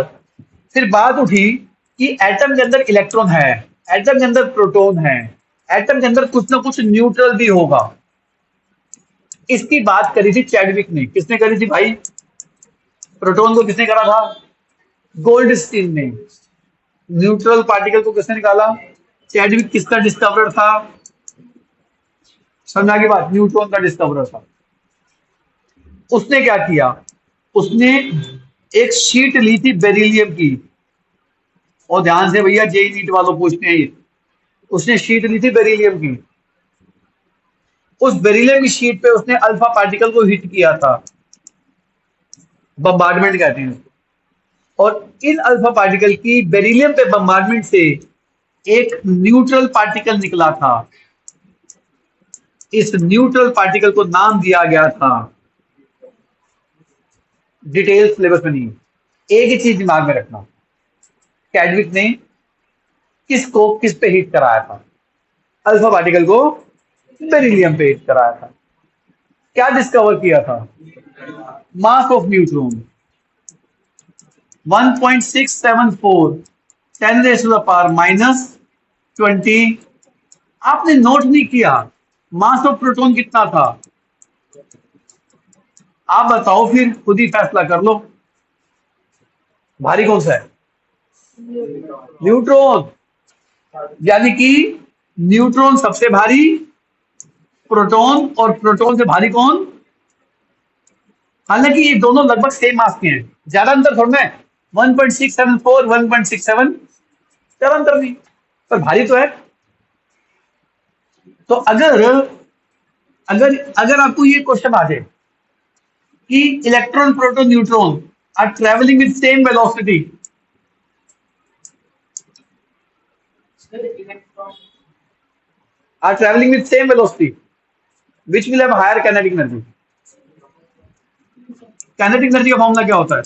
फिर बात उठी कि एटम के अंदर इलेक्ट्रॉन है, एटम के अंदर प्रोटॉन है, एटम के अंदर कुछ ना कुछ न्यूट्रल भी होगा। इसकी बात करी थी चैडविक ने। किसने करी थी भाई? प्रोटॉन को किसने करा था? गोल्डस्टीन ने। न्यूट्रल पार्टिकल को किसने निकाला? चैडविक। किसका डिस्कवरर था? समझा की बात? न्यूट्रॉन का डिस्कवरर था। उसने क्या किया? उसने एक शीट ली थी बेरिलियम की। और ध्यान से भैया, जेई नीट वालों पूछते हैं ये। उसने शीट ली थी बेरिलियम की। उस बेरिलियम की शीट पे उसने अल्फा पार्टिकल को हिट किया था। बम्बार्डमेंट कहते हैं। और इन अल्फा पार्टिकल की बेरिलियम पे बम्बार्डमेंट से एक न्यूट्रल पार्टिकल निकला था। इस न्यूट्रल पार्टिकल को नाम दिया गया था, डिटेल सिलेबस में नहीं, एक ही चीज दिमाग में रखना, चैडविक ने किसको किस पे हिट कराया था? अल्फा पार्टिकल को बेरिलियम पे हिट कराया था। क्या डिस्कवर किया था? Mass of neutron 1.674 10⁻⁻20। आपने नोट नहीं किया मास ऑफ प्रोटॉन कितना था? आप बताओ, फिर खुद ही फैसला कर लो, भारी कौन सा है? न्यूट्रॉन। यानी कि न्यूट्रॉन सबसे भारी, प्रोटॉन, और प्रोटॉन से भारी कौन? हालांकि ये दोनों लगभग सेम मास के हैं, ज्यादा अंतर थोड़ा है। 1.674 1.67, ज्यादा अंतर नहीं, पर भारी तो है। तो अगर अगर अगर आपको ये क्वेश्चन आ जाए कि electron, proton, neutron are travelling with same velocity, are traveling with same velocity, which will have higher kinetic energy? kinetic energy का फॉर्मूला क्या होता है?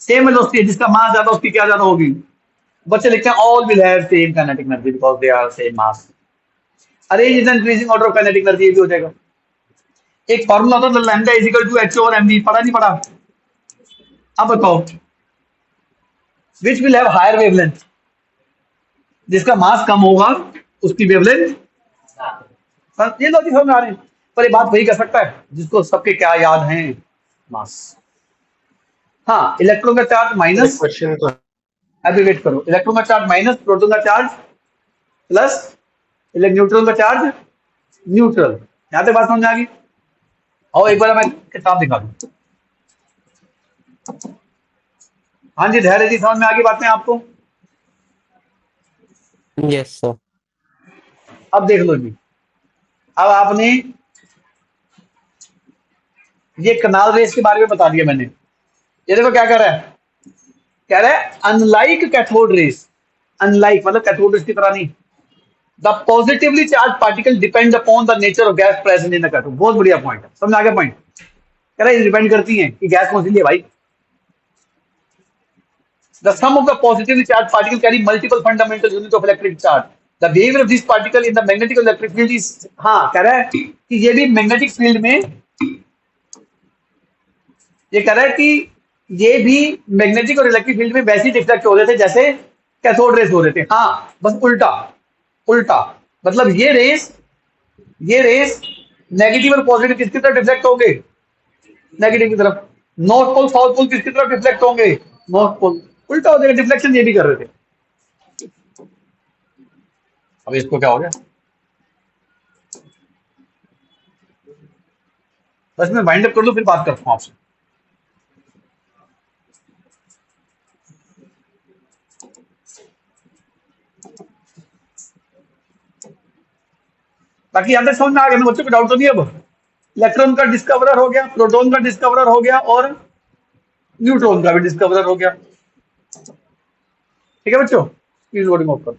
सेम वेलोसिटी है, जिसका मास ज्यादा उसकी क्या ज्यादा होगी? बच्चे लिखते हैं all will have same kinetic energy because they are same mass. Arrange is increasing order of kinetic energy, ये भी हो जाएगा। एक फॉर्मूला होता है lambda is equal to h और एमवी, पढ़ा नहीं पढ़ा? अब बताओ, which will have higher wavelength? जिसका मास कम होगा उसकी वेवलेंथ। ये लॉजिक समझ आ रहे हैं? पर ये बात वही कर सकता है जिसको सबके क्या याद हैं, मास। हाँ, इलेक्ट्रॉन का चार्ज माइनस, क्वेश्चन तो अभी वेट करो, इलेक्ट्रॉन का चार्ज माइनस, प्रोटॉन का चार्ज प्लस, न्यूट्रॉन का चार्ज न्यूट्रल। यहां तक बात समझ आ गई? और एक बार मैं किताब दिखा दूं। हाँ जी, धैर्य जी, समझ में आ गई बातें आपको? Yes sir. अब देख लो जी, अब आपने ये कनाल रेस के बारे में बता दिया मैंने। ये देखो क्या कर रहा है, कह रहा है अनलाइक कैथोड रेस, अनलाइक मतलब कैथोड रेस की तरह नहीं, the positively charge particle depend upon the nature of gas present in the cathode. बहुत बढ़िया पॉइंट है, समझ आ गया पॉइंट। कह रहा है डिपेंड करती है कि गैस कौन सी है भाई। The sum of the positively charge particle carry multiple fundamental unit of electric charge, the behaviour of this particle in the magnetic electric field is, हाँ कह रहा है कि ये भी मैग्नेटिक फील्ड में, ये कह रहा है कि ये भी मैग्नेटिक और इलेक्ट्रिक फील्ड में वैसे ही डिफ्लेक्ट हो रहे थे जैसे कैथोड रेस हो रहे थे। हाँ बस उल्टा, उल्टा मतलब ये रेस नेगेटिव और पॉजिटिव किसकी तरफ डिफ्लेक्ट होंगे, नेगेटिव की तरफ। नॉर्थ पोल साउथ पोल किसकी तरफ डिफ्लेक्ट होंगे, नॉर्थ पोल। उल्टा हो जाएगा, डिफ्लेक्शन ये भी कर रहे थे। अब इसको क्या हो गया, बस मैं वाइंड अप कर लूं फिर बात करता हूं आपसे। बाकी यहां तक समझ में आ गया ना बच्चों को, डाउट तो नहीं अब। इलेक्ट्रॉन का डिस्कवरर हो गया, प्रोटॉन का डिस्कवरर हो गया और न्यूट्रॉन का भी डिस्कवरर हो गया। ठीक है बच्चों, प्लीज लोडिंग ऑफ कर।